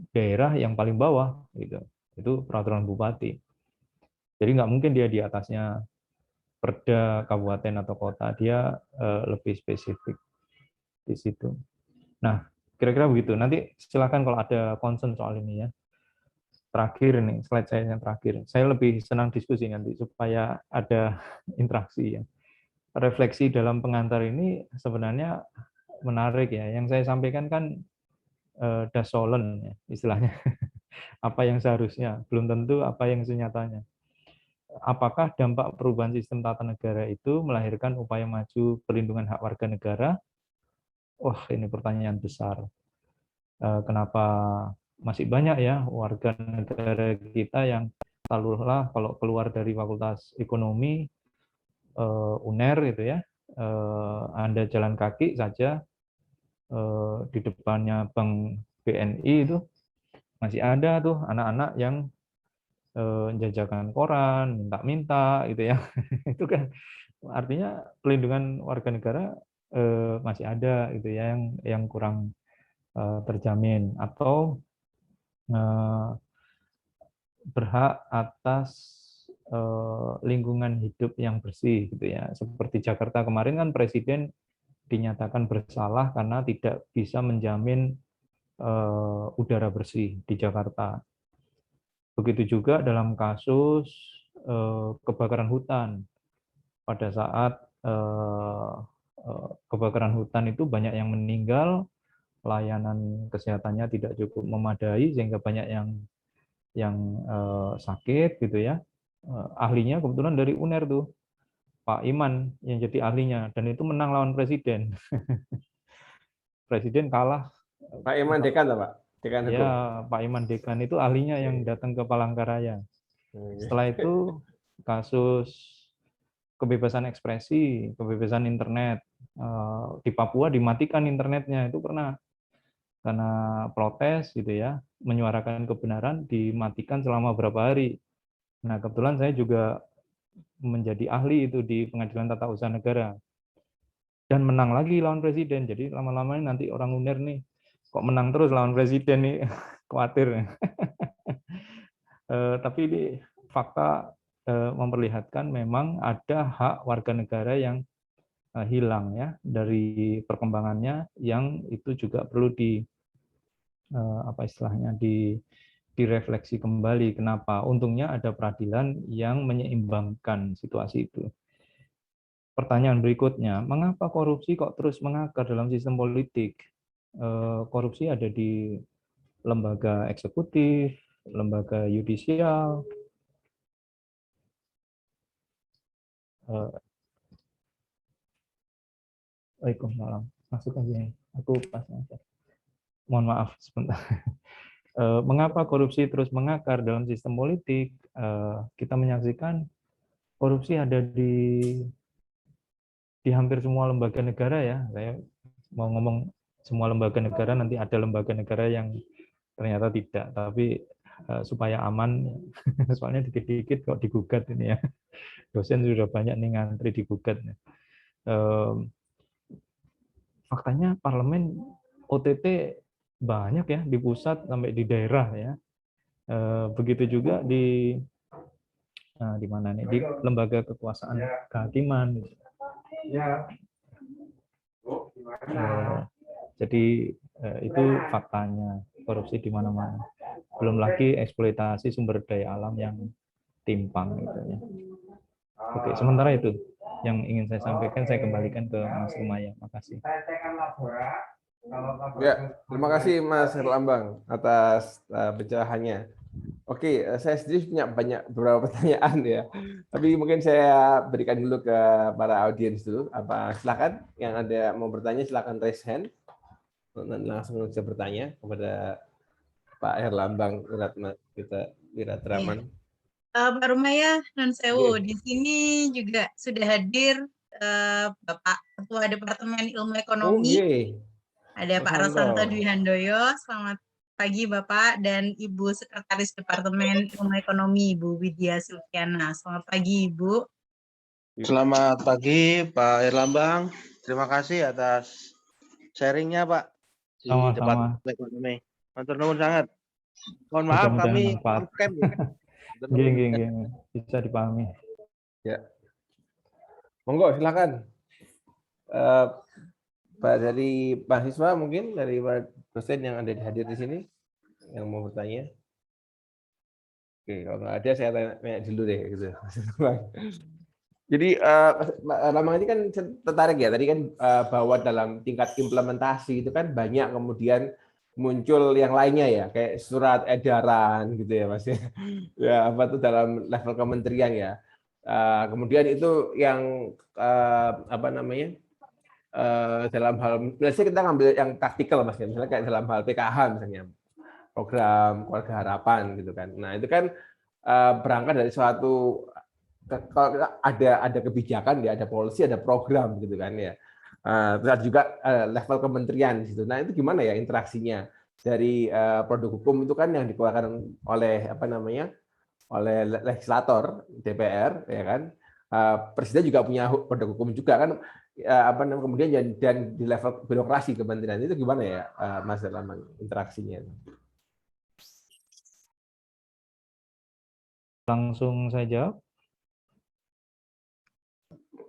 daerah yang paling bawah gitu. Itu peraturan bupati. Jadi nggak mungkin dia di atasnya perda kabupaten atau kota, dia lebih spesifik di situ. Nah, kira-kira begitu. Nanti silakan kalau ada concern soal ini ya. Terakhir nih, slide saya yang terakhir. Saya lebih senang diskusi nanti supaya ada interaksi ya. Refleksi dalam pengantar ini sebenarnya menarik ya. Yang saya sampaikan kan das sollen ya, istilahnya. Apa yang seharusnya, belum tentu apa yang senyatanya. Apakah dampak perubahan sistem tata negara itu melahirkan upaya maju perlindungan hak warga negara? Wah, ini pertanyaan besar. Kenapa masih banyak ya warga negara kita yang taruhlah kalau keluar dari Fakultas Ekonomi UNER gitu ya, Anda jalan kaki saja di depannya Bank BNI itu masih ada tuh anak-anak yang jajakan koran, minta-minta gitu ya. Itu kan artinya pelindungan warga negara masih ada gitu ya yang kurang terjamin atau berhak atas lingkungan hidup yang bersih gitu ya. Seperti Jakarta kemarin kan Presiden dinyatakan bersalah karena tidak bisa menjamin udara bersih di Jakarta. Begitu juga dalam kasus kebakaran hutan. Pada saat kebakaran hutan itu banyak yang meninggal, layanan kesehatannya tidak cukup memadai sehingga banyak yang sakit gitu ya. Ahlinya kebetulan dari UNER tuh, Pak Iman yang jadi ahlinya, dan itu menang lawan Presiden. Presiden kalah. Pak Iman Dekan, Pak? Dekan Hukum. Ya, Pak Iman Dekan itu ahlinya yang datang ke Palangkaraya. Setelah itu kasus kebebasan ekspresi, kebebasan internet. Di Papua dimatikan internetnya, itu pernah karena protes gitu ya, menyuarakan kebenaran dimatikan selama berapa hari. Nah, kebetulan saya juga menjadi ahli itu di Pengadilan Tata Usaha Negara. Dan menang lagi lawan Presiden. Jadi lama-lama nanti orang UNER nih, kok menang terus lawan Presiden nih, khawatir. Tapi ini fakta memperlihatkan memang ada hak warga negara yang hilang ya dari perkembangannya, yang itu juga perlu apa istilahnya direfleksi kembali. Kenapa? Untungnya ada peradilan yang menyeimbangkan situasi itu. Pertanyaan berikutnya, mengapa korupsi kok terus mengakar dalam sistem politik? Korupsi ada di lembaga eksekutif, lembaga yudisial, Waalaikumsalam. Masuk aja. Aku pas aja. Mohon maaf sebentar. Mengapa korupsi terus mengakar dalam sistem politik? Kita menyaksikan korupsi ada di hampir semua lembaga negara ya. Saya mau ngomong semua lembaga negara, nanti ada lembaga negara yang ternyata tidak. Tapi supaya aman, soalnya dikit-dikit kok digugat ini ya. Dosen sudah banyak nih ngantri digugat. Faktanya parlemen OTT banyak ya, di pusat sampai di daerah ya. Begitu juga di mana nih, di lembaga kekuasaan kehakiman. Jadi itu faktanya, korupsi di mana-mana. Belum lagi eksploitasi sumber daya alam yang timpang gitu ya. Oke, sementara itu yang ingin saya sampaikan, saya kembalikan ke Mas Rumaya. Makasih. Ya, terima kasih Mas Herlambang atas pencerahannya. Oke, saya sendiri punya beberapa pertanyaan ya. Tapi mungkin saya berikan dulu ke para audiens dulu. Silakan yang ada mau bertanya silakan raise hand. Langsung bisa bertanya kepada Pak Herlambang Wiratraman. Pak Rumaya, non sewu, di sini juga sudah hadir Bapak Ketua Departemen Ilmu Oh, Ekonomi. iya. Ada Pak Rosanto Dwi Handoyo. Selamat pagi Bapak, dan Ibu Sekretaris Departemen Ilmu Ekonomi Ibu Widya Silviana. Selamat pagi Ibu. Selamat pagi Pak Erlambang. Terima kasih atas sharingnya Pak di Sama-sama. Departemen Ekonomi. Matur nuwun sangat. Mohon maaf Mudah-mudahan kami manfaat. on-cam. Nggih. Bisa dipahami. Ya. Monggo silakan. Pak dari mahasiswa mungkin dari dosen yang ada hadir di sini yang mau bertanya. Oke, kalau nggak ada saya tanya dulu deh gitu. Jadi Lambang ini kan tertarik ya tadi kan bahwa dalam tingkat implementasi itu kan banyak kemudian muncul yang lainnya ya kayak surat edaran gitu ya Mas ya. Ya apa tuh dalam level kementerian ya. Kemudian itu yang apa namanya? Dalam hal biasanya kita ngambil yang praktikal Mas ya. Misalnya kayak dalam hal PKH misalnya. Program keluarga harapan gitu kan. Nah, itu kan berangkat dari suatu kalau ada kebijakan ya, ada policy, ada program gitu kan ya. Terus juga level kementerian di situ. Nah, itu gimana ya interaksinya dari produk hukum itu kan yang dikeluarkan oleh apa namanya? Oleh legislator DPR ya kan. Presiden juga punya produk hukum juga kan apa namanya kemudian dan di level birokrasi kementerian itu gimana ya Mas dalam interaksinya? Langsung saya jawab.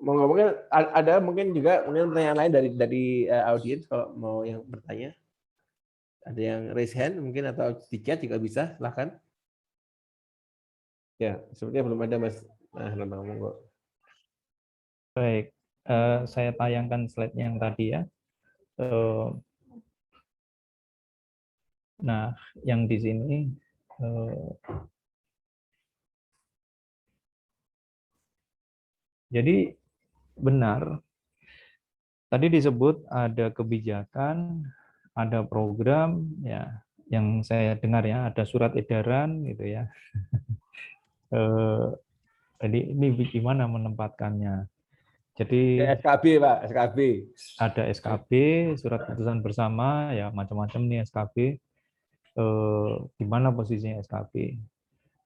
Mau ngomongin ada mungkin juga mungkin pertanyaan lain dari audiens kalau mau yang bertanya. Ada yang raise hand mungkin atau di chat juga bisa, silahkan. Ya, sepertinya belum ada Mas. Nah, Lambang monggo. Baik, saya tayangkan slide yang tadi ya. Nah, yang di sini jadi benar tadi disebut ada kebijakan, ada program ya yang saya dengar ya, ada surat edaran gitu ya. Jadi ini gimana menempatkannya? Jadi SKB Pak, SKB. ada SKB, surat keputusan bersama ya macam-macam nih SKB. Di mana posisinya SKB?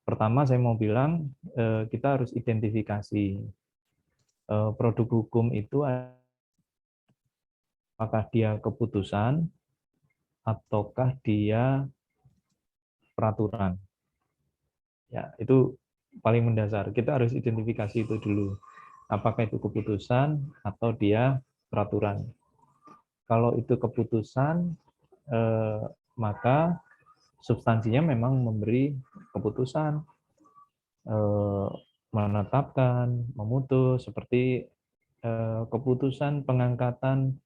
Pertama saya mau bilang kita harus identifikasi produk hukum itu apakah dia keputusan ataukah dia peraturan. Ya, itu paling mendasar. Kita harus identifikasi itu dulu. Apakah itu keputusan atau dia peraturan. Kalau itu keputusan, maka substansinya memang memberi keputusan, menetapkan, memutus, seperti keputusan pengangkatan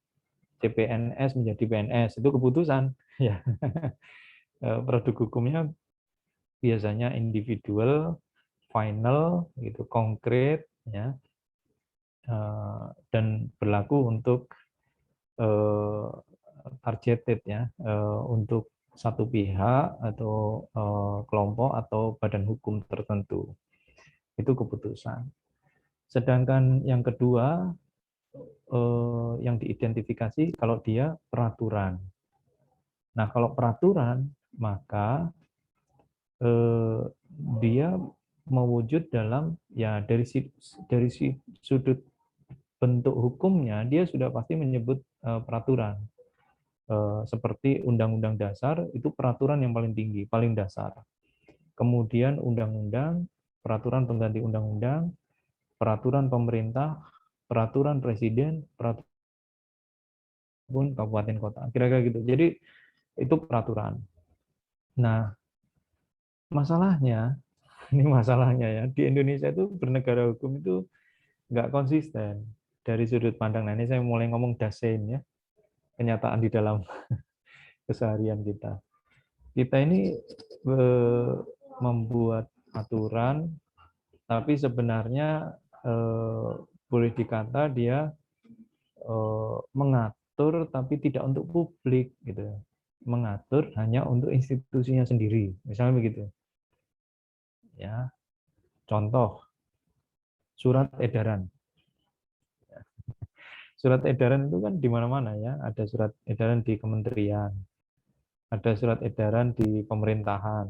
CPNS menjadi PNS, itu keputusan. Ya. Produk hukumnya biasanya individual, final, gitu, konkret, ya, dan berlaku untuk targeted ya, untuk satu pihak atau kelompok atau badan hukum tertentu. Itu keputusan. Sedangkan yang kedua yang diidentifikasi kalau dia peraturan. Nah, kalau peraturan maka dia mewujud dalam ya dari sudut bentuk hukumnya dia sudah pasti menyebut peraturan. Seperti Undang-Undang Dasar itu peraturan yang paling tinggi, paling dasar. Kemudian undang-undang, peraturan pengganti undang-undang, peraturan pemerintah, peraturan presiden, peraturan kabupaten kota, kira-kira gitu. Jadi itu peraturan. Nah, masalahnya, ini masalahnya ya, di Indonesia itu bernegara hukum itu nggak konsisten dari sudut pandang. Nah, ini saya mulai ngomong dasein ya, kenyataan di dalam keseharian kita. Kita ini membuat aturan, tapi sebenarnya boleh dikata dia mengatur tapi tidak untuk publik gitu, mengatur hanya untuk institusinya sendiri, misalnya begitu. Ya, contoh surat edaran. Surat edaran itu kan di mana-mana ya. Ada surat edaran di kementerian, ada surat edaran di pemerintahan,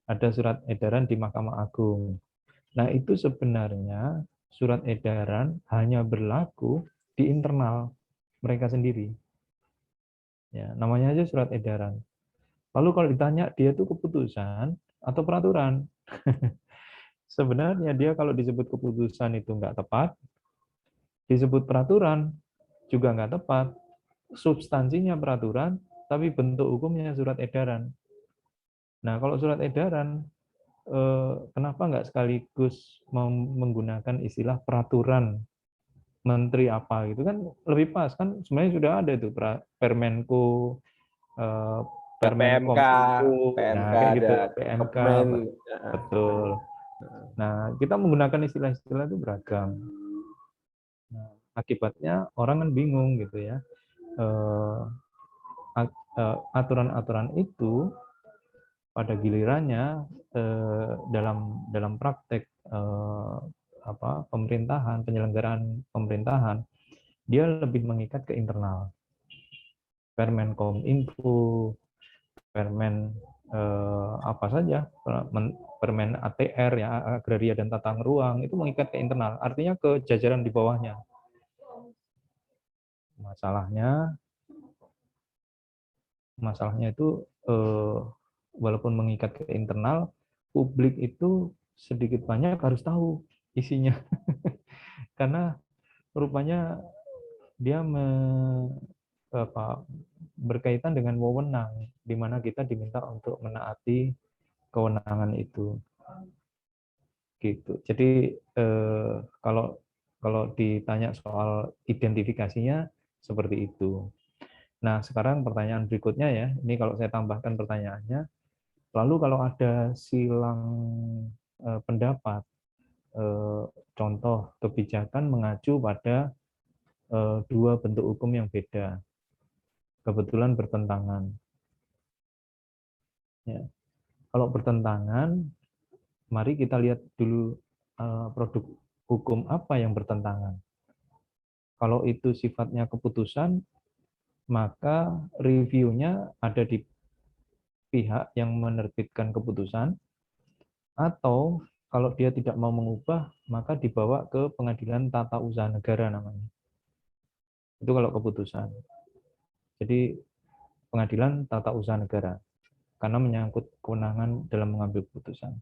ada surat edaran di Mahkamah Agung. Nah, itu sebenarnya surat edaran hanya berlaku di internal mereka sendiri. Ya, namanya aja surat edaran. Lalu kalau ditanya dia itu keputusan atau peraturan, sebenarnya dia kalau disebut keputusan itu nggak tepat, disebut peraturan juga nggak tepat. Substansinya peraturan, tapi bentuk hukumnya surat edaran. Nah, kalau surat edaran, kenapa nggak sekaligus menggunakan istilah peraturan menteri apa gitu kan lebih pas kan sebenarnya sudah ada itu Permenko, Permenkom PMK, Info, nah PMK kayak gitu, ada PMK, Kemen. betul. Nah, kita menggunakan istilah-istilah itu beragam. Nah, akibatnya orang kan bingung gitu ya. Aturan-aturan itu pada gilirannya dalam praktek pemerintahan, penyelenggaraan pemerintahan, dia lebih mengikat ke internal. Permenkom Info, Permen apa saja, Permen ATR ya, Agraria dan Tata Ruang, itu mengikat ke internal, artinya ke jajaran di bawahnya. Masalahnya itu walaupun mengikat ke internal, publik itu sedikit banyak harus tahu isinya. Karena rupanya dia berkaitan dengan wewenang, di mana kita diminta untuk menaati kewenangan itu. Gitu. Jadi kalau ditanya soal identifikasinya seperti itu. Nah, sekarang pertanyaan berikutnya ya, ini kalau saya tambahkan pertanyaannya, lalu kalau ada silang pendapat, contoh kebijakan mengacu pada dua bentuk hukum yang beda, kebetulan bertentangan. Ya. Kalau bertentangan, mari kita lihat dulu produk hukum apa yang bertentangan. Kalau itu sifatnya keputusan, maka reviewnya ada di pihak yang menerbitkan keputusan, atau kalau dia tidak mau mengubah, maka dibawa ke pengadilan tata usaha negara namanya. Itu kalau keputusan. Jadi pengadilan tata usaha negara, karena menyangkut kewenangan dalam mengambil keputusan.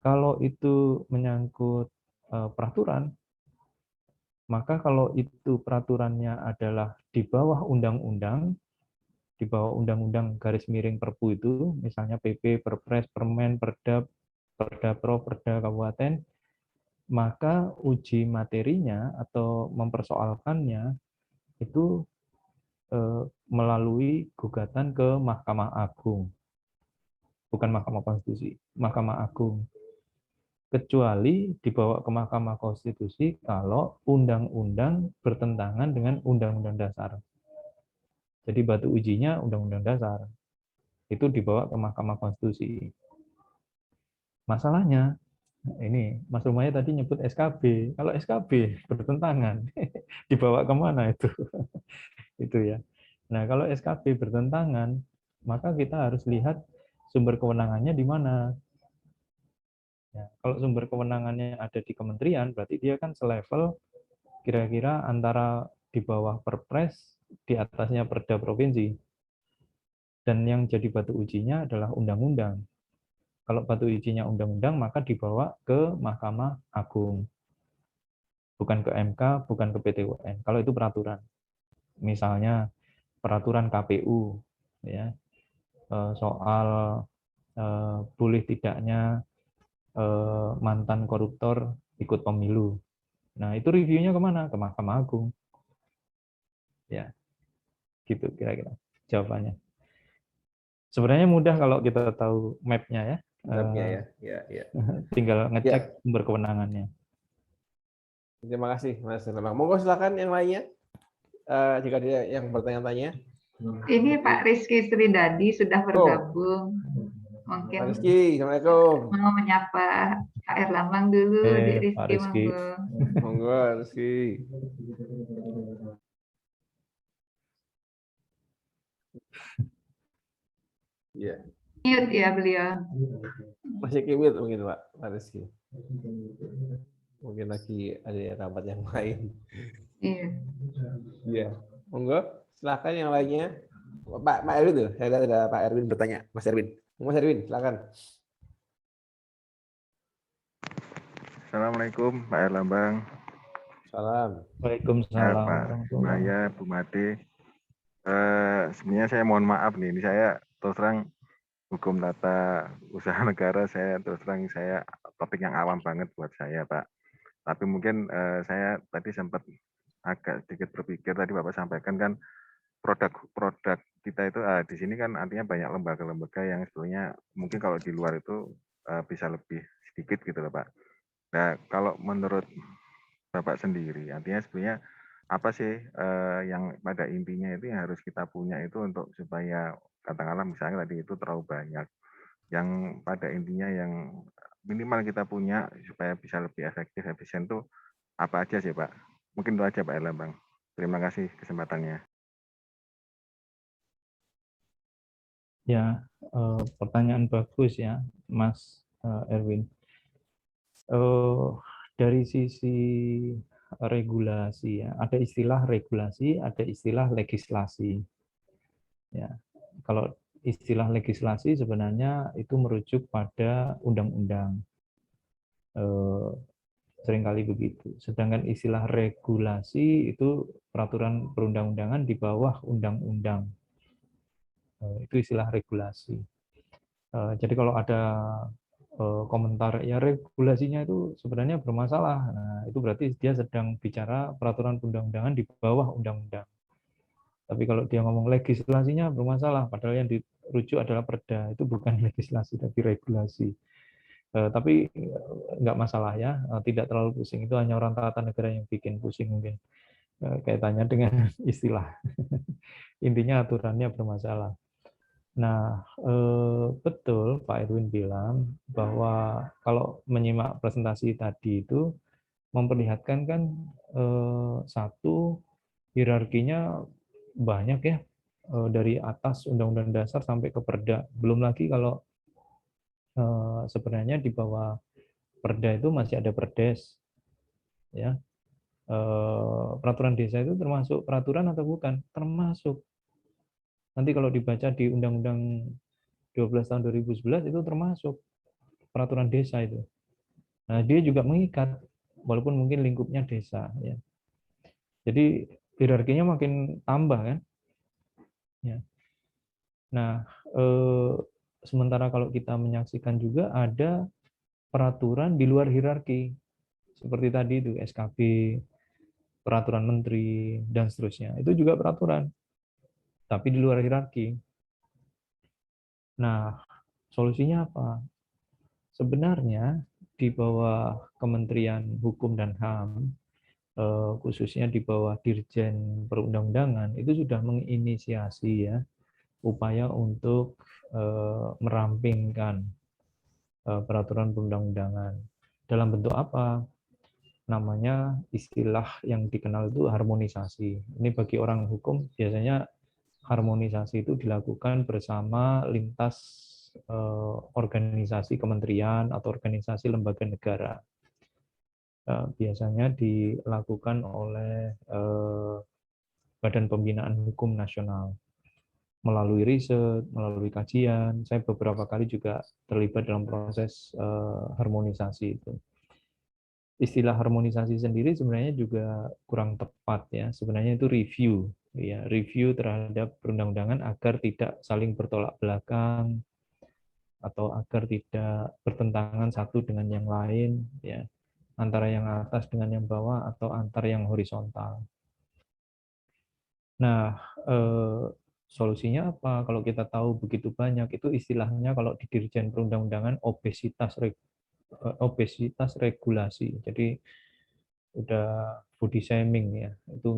Kalau itu menyangkut peraturan, maka kalau itu peraturannya adalah di bawah undang-undang, di bawah undang-undang garis miring Perpu itu, misalnya PP, Perpres, Permen, Perda, Perdapro, Perda Kabupaten, maka uji materinya atau mempersoalkannya itu melalui gugatan ke Mahkamah Agung, bukan Mahkamah Konstitusi, Mahkamah Agung. Kecuali dibawa ke Mahkamah Konstitusi kalau undang-undang bertentangan dengan Undang-Undang Dasar. Jadi batu ujinya Undang-Undang Dasar. Itu dibawa ke Mahkamah Konstitusi. Masalahnya, ini Mas Rumaya tadi nyebut SKB. Kalau SKB bertentangan, dibawa kemana itu? Itu ya. Nah, kalau SKB bertentangan, maka kita harus lihat sumber kewenangannya di mana. Ya, kalau sumber kewenangannya ada di kementerian, berarti dia kan selevel kira-kira antara di bawah Perpres, di atasnya Perda provinsi. Dan yang jadi batu ujinya adalah undang-undang. Kalau batu ujinya undang-undang, maka dibawa ke Mahkamah Agung. Bukan ke MK, bukan ke PT UN. Kalau itu peraturan. Misalnya peraturan KPU, ya, soal boleh tidaknya mantan koruptor ikut pemilu. Nah, itu reviewnya kemana? Ke Mahkamah Agung. Ya, gitu kira-kira jawabannya. Sebenarnya mudah kalau kita tahu map-nya ya. Map-nya ya. Tinggal ngecek sumber kewenangannya. Terima kasih, Mas Renang. Monggo silakan yang lainnya. Jika ada yang bertanya-tanya. Ini Pak Rizky Sridadi sudah bergabung. Mungkin Pak Rizky, Assalamualaikum. mau menyapa Pak Erlambang dulu, Dik Pak Rizky, Rizky. monggo. Monggo, Rizky. Iya. Mute ya beliau. Masih kimit mungkin Pak Rizky. Mungkin lagi ada rapat yang lain. Iya. Iya. Monggo, silakan yang lainnya. Pak Erwin tuh, saya lihat ada Pak Erwin bertanya. Mas Erwin. Mas Erwin, silakan. Assalamualaikum Pak Erlambang. Salam. Waalaikumsalam Pak warahmatullahi. Maya, Bu Made. Sebenarnya saya mohon maaf nih, ini saya terus terang hukum tata usaha negara, saya terus terang saya topik yang awam banget buat saya Pak. Tapi mungkin saya tadi sempat agak sedikit berpikir, tadi Bapak sampaikan kan produk-produk kita itu di sini kan artinya banyak lembaga-lembaga yang sebetulnya mungkin kalau di luar itu bisa lebih sedikit gitu loh Pak. Nah, kalau menurut Bapak sendiri, artinya sebenarnya apa sih yang pada intinya itu yang harus kita punya itu untuk supaya katakanlah misalnya tadi itu terlalu banyak, yang pada intinya yang minimal kita punya supaya bisa lebih efektif, efisien tuh apa aja sih Pak? Mungkin itu aja Pak Erlambang. Terima kasih kesempatannya. Ya, pertanyaan bagus ya, Mas Erwin. Dari sisi regulasi ya, ada istilah regulasi, ada istilah legislasi. Ya, kalau istilah legislasi sebenarnya itu merujuk pada undang-undang, seringkali begitu. Sedangkan istilah regulasi itu peraturan perundang-undangan di bawah undang-undang. Itu istilah regulasi. Jadi kalau ada komentar ya regulasinya itu sebenarnya bermasalah, nah, itu berarti dia sedang bicara peraturan perundang-undangan di bawah undang-undang. Tapi kalau dia ngomong legislasinya bermasalah, padahal yang dirujuk adalah perda, itu bukan legislasi tapi regulasi. Tapi nggak masalah ya, tidak terlalu pusing. Itu hanya orang tata negara yang bikin pusing mungkin kaitannya dengan istilah. Intinya aturannya bermasalah. Nah, betul Pak Erwin bilang bahwa kalau menyimak presentasi tadi itu memperlihatkan kan satu hierarkinya banyak ya, dari atas Undang-Undang Dasar sampai ke Perda. Belum lagi kalau sebenarnya di bawah Perda itu masih ada Perdes, ya. Peraturan desa itu termasuk peraturan atau bukan? Termasuk. Nanti kalau dibaca di Undang-Undang 12 tahun 2011 itu termasuk peraturan desa itu. Nah, dia juga mengikat walaupun mungkin lingkupnya desa ya. Jadi hierarkinya makin tambah kan. Ya. Nah, sementara kalau kita menyaksikan juga ada peraturan di luar hierarki. Seperti tadi itu SKB, peraturan menteri dan seterusnya. Itu juga peraturan tapi di luar hierarki. Nah, solusinya apa? Sebenarnya di bawah Kementerian Hukum dan HAM, khususnya di bawah Dirjen Perundang-undangan, itu sudah menginisiasi ya upaya untuk merampingkan peraturan perundang-undangan. Dalam bentuk apa? Namanya istilah yang dikenal itu harmonisasi. Ini bagi orang hukum biasanya harmonisasi itu dilakukan bersama lintas organisasi kementerian atau organisasi lembaga negara. Biasanya dilakukan oleh Badan Pembinaan Hukum Nasional melalui riset, melalui kajian. Saya beberapa kali juga terlibat dalam proses harmonisasi itu. Istilah harmonisasi sendiri sebenarnya juga kurang tepat ya. Sebenarnya itu review, ya, review terhadap perundang-undangan agar tidak saling bertolak belakang atau agar tidak bertentangan satu dengan yang lain, ya, antara yang atas dengan yang bawah atau antar yang horizontal. Nah, solusinya apa? Kalau kita tahu begitu banyak, itu istilahnya kalau di Dirjen Perundang-undangan obesitas regulasi. Jadi udah body shaming ya, itu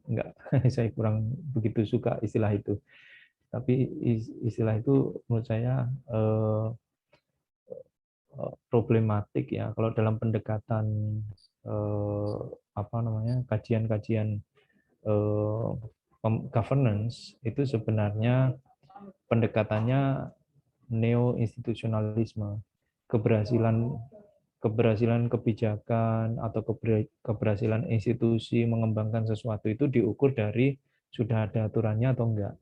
enggak saya kurang begitu suka istilah itu. Tapi istilah itu menurut saya problematik ya kalau dalam pendekatan kajian-kajian governance itu sebenarnya pendekatannya neo-institusionalisme. Keberhasilan kebijakan atau keberhasilan institusi mengembangkan sesuatu itu diukur dari sudah ada aturannya atau enggak.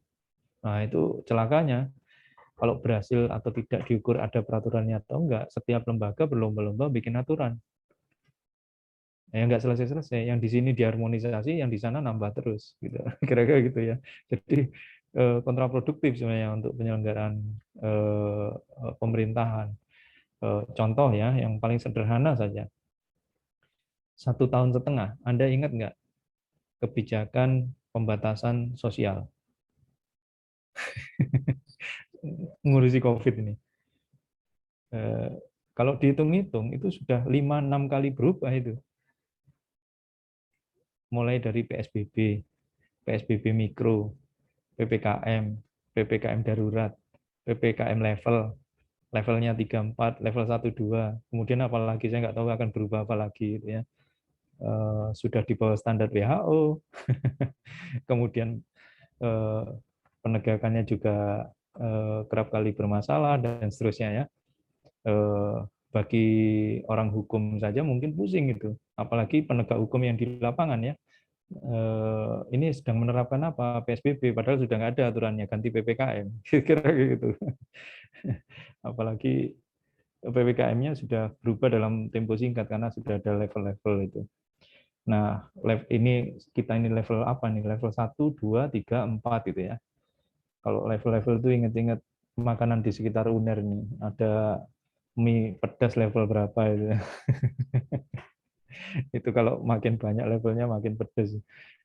Nah, itu celakanya. Kalau berhasil atau tidak diukur ada peraturannya atau enggak, setiap lembaga berlomba-lomba bikin aturan. Yang enggak selesai-selesai, yang di sini diharmonisasi, yang di sana nambah terus, gitu. Kira-kira gitu ya. Jadi kontraproduktif sebenarnya untuk penyelenggaraan pemerintahan. Contoh ya, yang paling sederhana saja. 1,5 tahun, Anda ingat nggak kebijakan pembatasan sosial? Ngurusi COVID ini. Kalau dihitung-hitung, itu sudah 5-6 kali berubah itu. Mulai dari PSBB, PSBB mikro, PPKM, PPKM darurat, PPKM levelnya 3-4, level 1-2, kemudian apalagi saya nggak tahu akan berubah apa lagi gitu ya. Sudah di bawah standar WHO, kemudian penegakannya juga kerap kali bermasalah dan seterusnya ya. Bagi orang hukum saja mungkin pusing itu, apalagi penegak hukum yang di lapangan ya. Ini sedang menerapkan apa PSBB padahal sudah nggak ada aturannya, ganti PPKM kira-kira gitu. Apalagi PPKM-nya sudah berubah dalam tempo singkat karena sudah ada level-level itu. Nah, ini level apa nih? Level 1, 2, 3, 4 gitu ya. Kalau level-level itu ingat-ingat makanan di sekitar UNER nih, ada mie pedas level berapa itu. Itu kalau makin banyak levelnya makin pedas.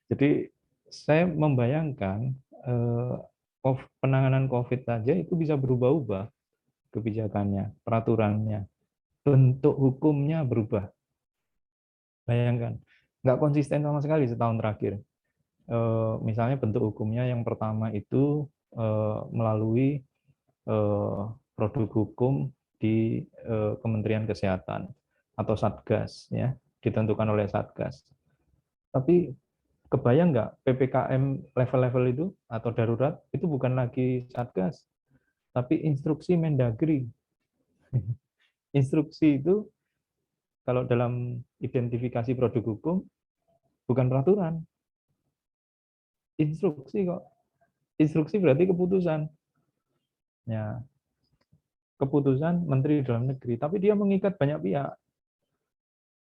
Jadi saya membayangkan penanganan COVID saja itu bisa berubah-ubah kebijakannya, peraturannya, bentuk hukumnya berubah. Bayangkan, nggak konsisten sama sekali setahun terakhir. Misalnya bentuk hukumnya yang pertama itu melalui produk hukum di Kementerian Kesehatan atau Satgas, ya, ditentukan oleh Satgas. Tapi kebayang nggak PPKM level-level itu atau darurat itu bukan lagi Satgas, tapi instruksi Mendagri. Instruksi itu kalau dalam identifikasi produk hukum bukan peraturan. Instruksi kok. Instruksi berarti keputusan. Ya. Keputusan Menteri Dalam Negeri, tapi dia mengikat banyak pihak.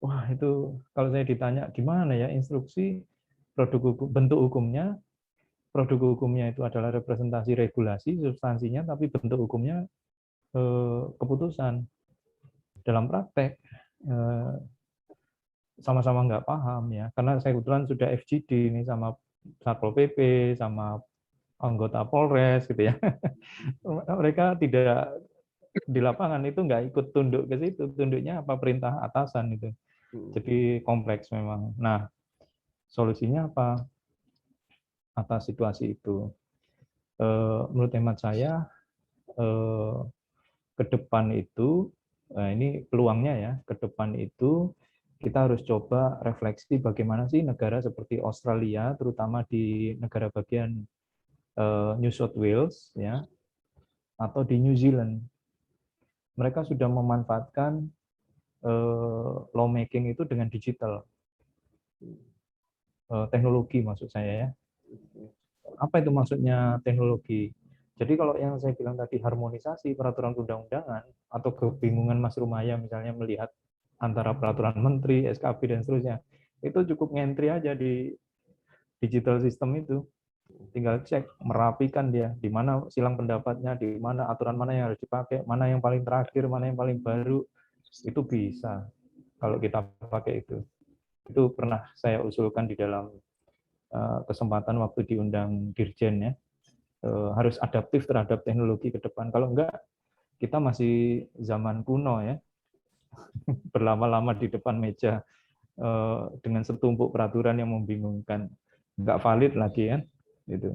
Wah, itu kalau saya ditanya gimana ya instruksi produk hukum, bentuk hukumnya, produk hukumnya itu adalah representasi regulasi substansinya, tapi bentuk hukumnya keputusan. Dalam praktek sama-sama nggak paham ya, karena saya kebetulan sudah FGD ini sama Satpol PP, sama anggota Polres gitu ya. Mereka tidak di lapangan itu nggak ikut tunduk ke situ, tunduknya apa perintah atasan itu. Jadi kompleks memang. Nah, solusinya apa atas situasi itu? Menurut hemat saya ke depan itu, nah ini peluangnya ya, ke depan itu kita harus coba refleksi bagaimana sih negara seperti Australia, terutama di negara bagian New South Wales ya, atau di New Zealand. Mereka sudah memanfaatkan lawmaking itu dengan digital. Teknologi maksud saya ya. Apa itu maksudnya teknologi? Jadi kalau yang saya bilang tadi harmonisasi peraturan undang-undangan atau kebingungan Mas Rumaya misalnya melihat antara peraturan menteri, SKB dan seterusnya, itu cukup ngentri aja di digital system itu. Tinggal cek, merapikan dia, di mana silang pendapatnya, di mana aturan mana yang harus dipakai, mana yang paling terakhir, mana yang paling baru, itu bisa kalau kita pakai itu. Itu pernah saya usulkan di dalam kesempatan waktu diundang Dirjen ya, harus adaptif terhadap teknologi ke depan. Kalau enggak, kita masih zaman kuno ya, berlama-lama di depan meja dengan setumpuk peraturan yang membingungkan, enggak valid lagi kan, gitu.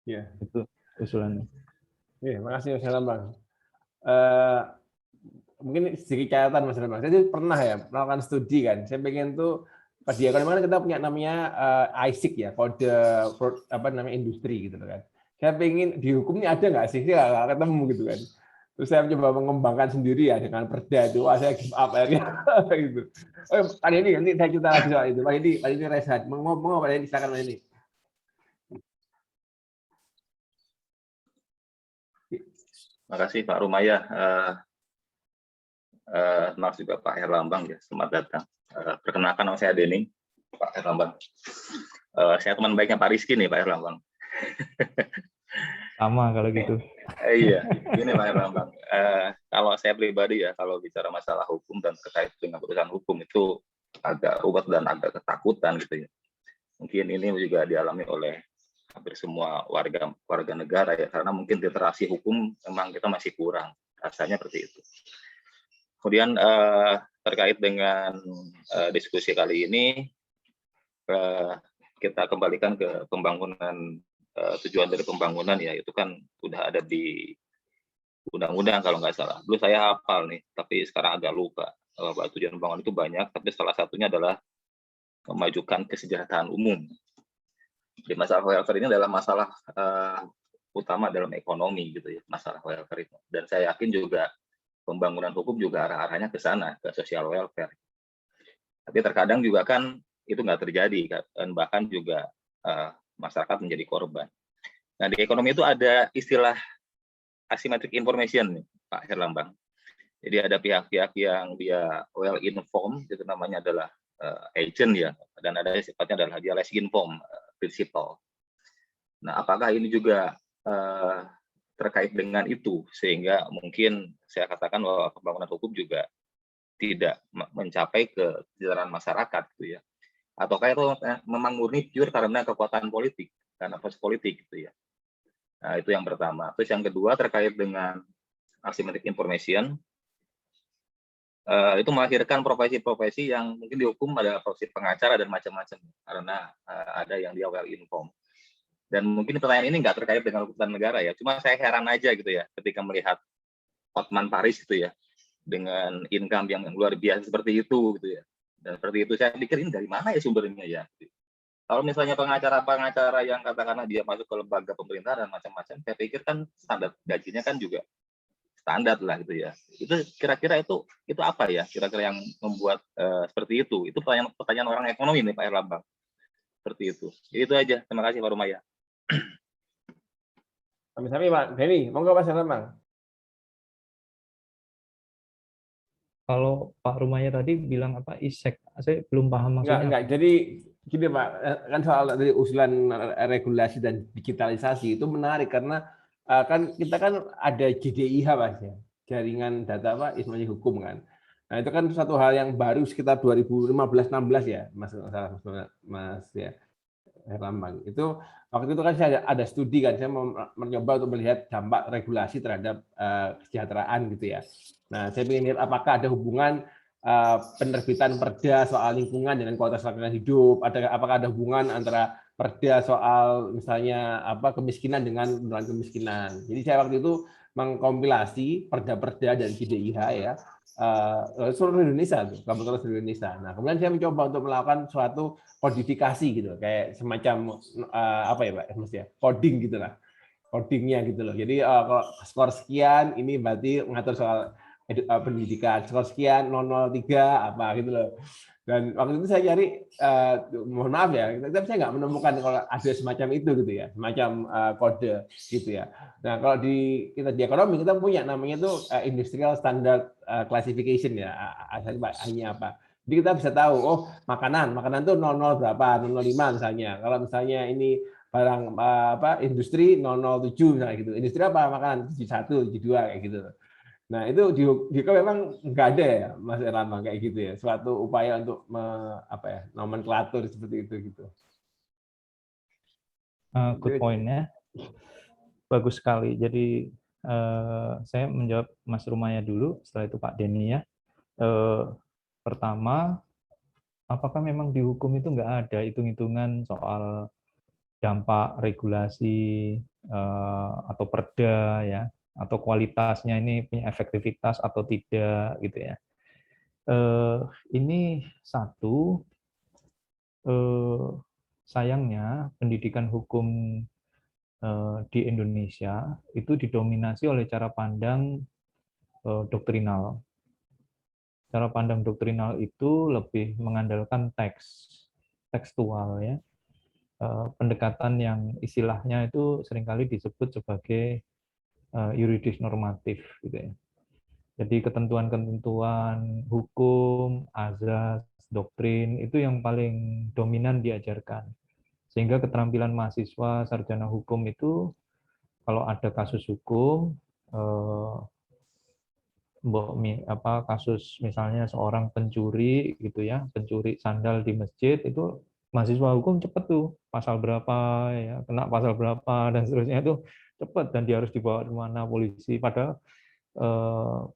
Ya, itu usulannya. Iya, makasih Mas Lambang. Mungkin sedikit catatan Mas Lambang. Saya pernah ya melakukan studi kan. Saya pengen tuh Pas di ekonomi kan kita punya namanya ISIC ya, kode industri gitu kan. Saya pengen di hukum ini ada nggak sih? Saya nggak ketemu gitu kan. Terus saya mencoba mengembangkan sendiri ya dengan perda itu. Wah, saya give up akhirnya gitu. Oh, Pak Denny, nanti saya cerita lagi soal itu. Pak Denny rehat. Mau Pak Denny, silakan Pak Denny. Makasih Pak Rumaya. Terima kasih juga Pak Herlambang ya, selamat datang. Perkenalkan nama saya Denny, Pak Herlambang. Saya teman baiknya Pak Rizky nih Pak Herlambang. Sama kalau gitu. Iya, ini Pak Herlambang. Kalau saya pribadi ya, kalau bicara masalah hukum dan terkait dengan urusan hukum itu agak ruwet dan agak ketakutan gitu ya. Mungkin ini juga dialami oleh hampir semua warga negara ya, karena mungkin literasi hukum memang kita masih kurang, rasanya seperti itu. Kemudian terkait dengan diskusi kali ini, kita kembalikan ke pembangunan, tujuan dari pembangunan ya, itu kan udah ada di undang-undang kalau nggak salah. Dulu saya hafal nih, tapi sekarang agak lupa. Bahwa tujuan pembangunan itu banyak, tapi salah satunya adalah memajukan kesejahteraan umum. Di masalah welfare ini adalah masalah utama dalam ekonomi gitu ya, masalah welfare itu. Dan saya yakin juga pembangunan hukum juga arah-arahnya ke sana, ke social welfare. Tapi terkadang juga kan itu nggak terjadi, dan bahkan juga masyarakat menjadi korban. Nah, di ekonomi itu ada istilah asymmetric information, Pak Herlambang. Jadi ada pihak-pihak yang dia well informed, itu namanya adalah agent ya, dan ada sifatnya adalah dia less informed, principal. Nah, apakah ini juga terkait dengan itu, sehingga mungkin saya katakan bahwa pembangunan hukum juga tidak mencapai kesejahteraan masyarakat gitu ya, ataukah itu memang murni pure karena kekuatan politik, karena proses politik gitu ya. Nah, itu yang pertama. Terus yang kedua terkait dengan asymmetric information, itu melahirkan profesi-profesi yang mungkin dihukum ada profesi pengacara dan macam-macam, karena ada yang dia well informed. Dan mungkin pertanyaan ini nggak terkait dengan urusan negara ya, cuma saya heran aja gitu ya ketika melihat Hotman Paris gitu ya, dengan income yang luar biasa seperti itu gitu ya. Dan seperti itu saya pikir ini dari mana ya sumbernya ya. Kalau misalnya pengacara-pengacara yang katakanlah dia masuk ke lembaga pemerintah dan macam-macam, saya pikir kan standar gajinya kan juga standar lah gitu ya. Itu kira-kira itu apa ya? Kira-kira yang membuat seperti itu? Itu pertanyaan orang ekonomi nih Pak Herlambang. Seperti itu. Itu aja. Terima kasih Pak Rumaya. Sami-sami Pak Denny, monggo Pak Herlambang. Kalau Pak Rumaya tadi bilang apa ISEC, saya belum paham maksudnya. Enggak. Jadi gini Pak, kan soal dari usulan regulasi dan digitalisasi itu menarik karena kan kita kan ada JDIH Mas ya, jaringan data informasi hukum kan. Nah itu kan satu hal yang baru sekitar 2015-16 ya Mas ya Herlambang. Itu waktu itu kan saya ada studi kan, saya mencoba untuk melihat dampak regulasi terhadap kesejahteraan gitu ya. Nah saya ingin lihat apakah ada hubungan penerbitan perda soal lingkungan dengan kualitas lingkungan hidup, apakah ada hubungan antara perda soal misalnya kemiskinan dengan penurunan kemiskinan. Jadi saya waktu itu mengkompilasi perda-perda dan JDIH ya seluruh Indonesia tuh, kebetulan seluruh Indonesia. Nah kemudian saya mencoba untuk melakukan suatu kodifikasi gitu, kayak semacam coding gitulah, codingnya gitu loh. Jadi kalau skor sekian ini berarti mengatur soal pendidikan, skor sekian 003 apa gitu loh. Dan waktu itu saya cari, mohon maaf ya, tapi saya nggak menemukan kalau ada semacam itu gitu ya, semacam kode gitu ya. Nah kalau kita di ekonomi kita punya namanya itu industrial standard classification ya, asalnya apa. Jadi kita bisa tahu, oh makanan tuh 00 berapa, 005 misalnya. Kalau misalnya ini barang industri 007 misalnya gitu. Industri apa makanan 71, 72 kayak gitu. Nah itu di memang nggak ada ya Mas Herlambang kayak gitu ya, suatu upaya untuk nomenklatur seperti itu gitu. Good point-nya, bagus sekali. Jadi saya menjawab Mas Rumaya dulu, setelah itu Pak Denny ya. Pertama, apakah memang di hukum itu nggak ada hitung-hitungan soal dampak regulasi atau perda ya, atau kualitasnya ini punya efektivitas atau tidak gitu ya. Ini satu, sayangnya pendidikan hukum di Indonesia itu didominasi oleh cara pandang doktrinal. Cara pandang doktrinal itu lebih mengandalkan tekstual ya. Pendekatan yang istilahnya itu seringkali disebut sebagai yuridis normatif gitu ya. Jadi ketentuan-ketentuan hukum, azas, doktrin itu yang paling dominan diajarkan. Sehingga keterampilan mahasiswa sarjana hukum itu kalau ada kasus hukum, kasus misalnya seorang pencuri gitu ya, pencuri sandal di masjid, itu mahasiswa hukum cepet tuh pasal berapa ya, kena pasal berapa dan seterusnya, itu cepet dan dia harus dibawa kemana polisi. Padahal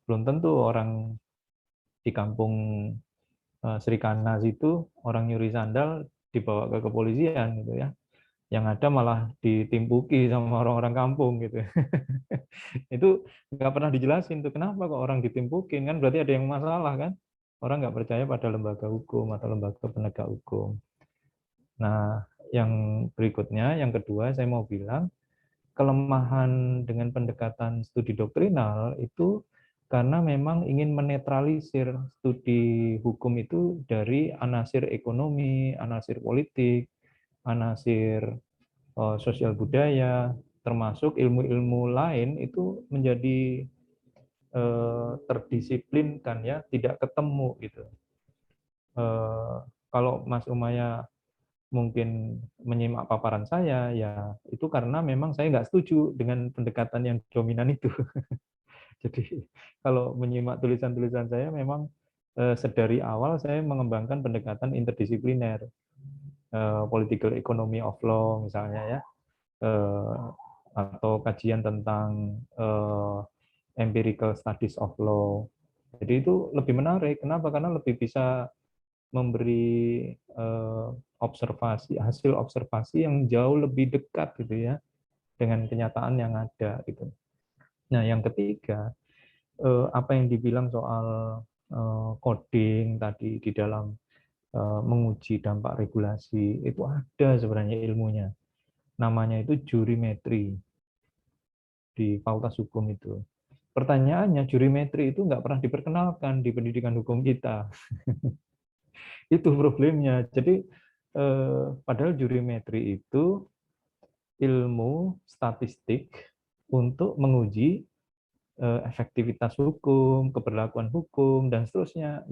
belum tentu orang di kampung Sri Kanas itu orang nyuri sandal dibawa ke kepolisian gitu ya. Yang ada malah ditimpuki sama orang-orang kampung gitu. Itu nggak pernah dijelasin tuh kenapa kok orang ditimpukin, kan berarti ada yang masalah kan. Orang nggak percaya pada lembaga hukum atau lembaga penegak hukum. Nah, yang berikutnya, yang kedua saya mau bilang, kelemahan dengan pendekatan studi doktrinal itu karena memang ingin menetralisir studi hukum itu dari anasir ekonomi, anasir politik, anasir sosial budaya, termasuk ilmu-ilmu lain itu menjadi terdisiplinkan ya, tidak ketemu gitu. Kalau Mas Umaya mungkin menyimak paparan saya, ya itu karena memang saya nggak setuju dengan pendekatan yang dominan itu. Jadi kalau menyimak tulisan-tulisan saya memang sedari awal saya mengembangkan pendekatan interdisipliner, political economy of law misalnya ya, atau kajian tentang empirical studies of law. Jadi itu lebih menarik. Kenapa? Karena lebih bisa memberi observasi, hasil observasi yang jauh lebih dekat gitu ya dengan kenyataan yang ada gitu. Nah, yang ketiga, apa yang dibilang soal coding tadi di dalam menguji dampak regulasi, itu ada sebenarnya ilmunya. Namanya itu jurimetri di Fakultas Hukum itu. Pertanyaannya, jurimetri itu nggak pernah diperkenalkan di pendidikan hukum kita. Itu problemnya. Jadi padahal jurimetri itu ilmu statistik untuk menguji efektivitas hukum, keberlakuan hukum, dan seterusnya.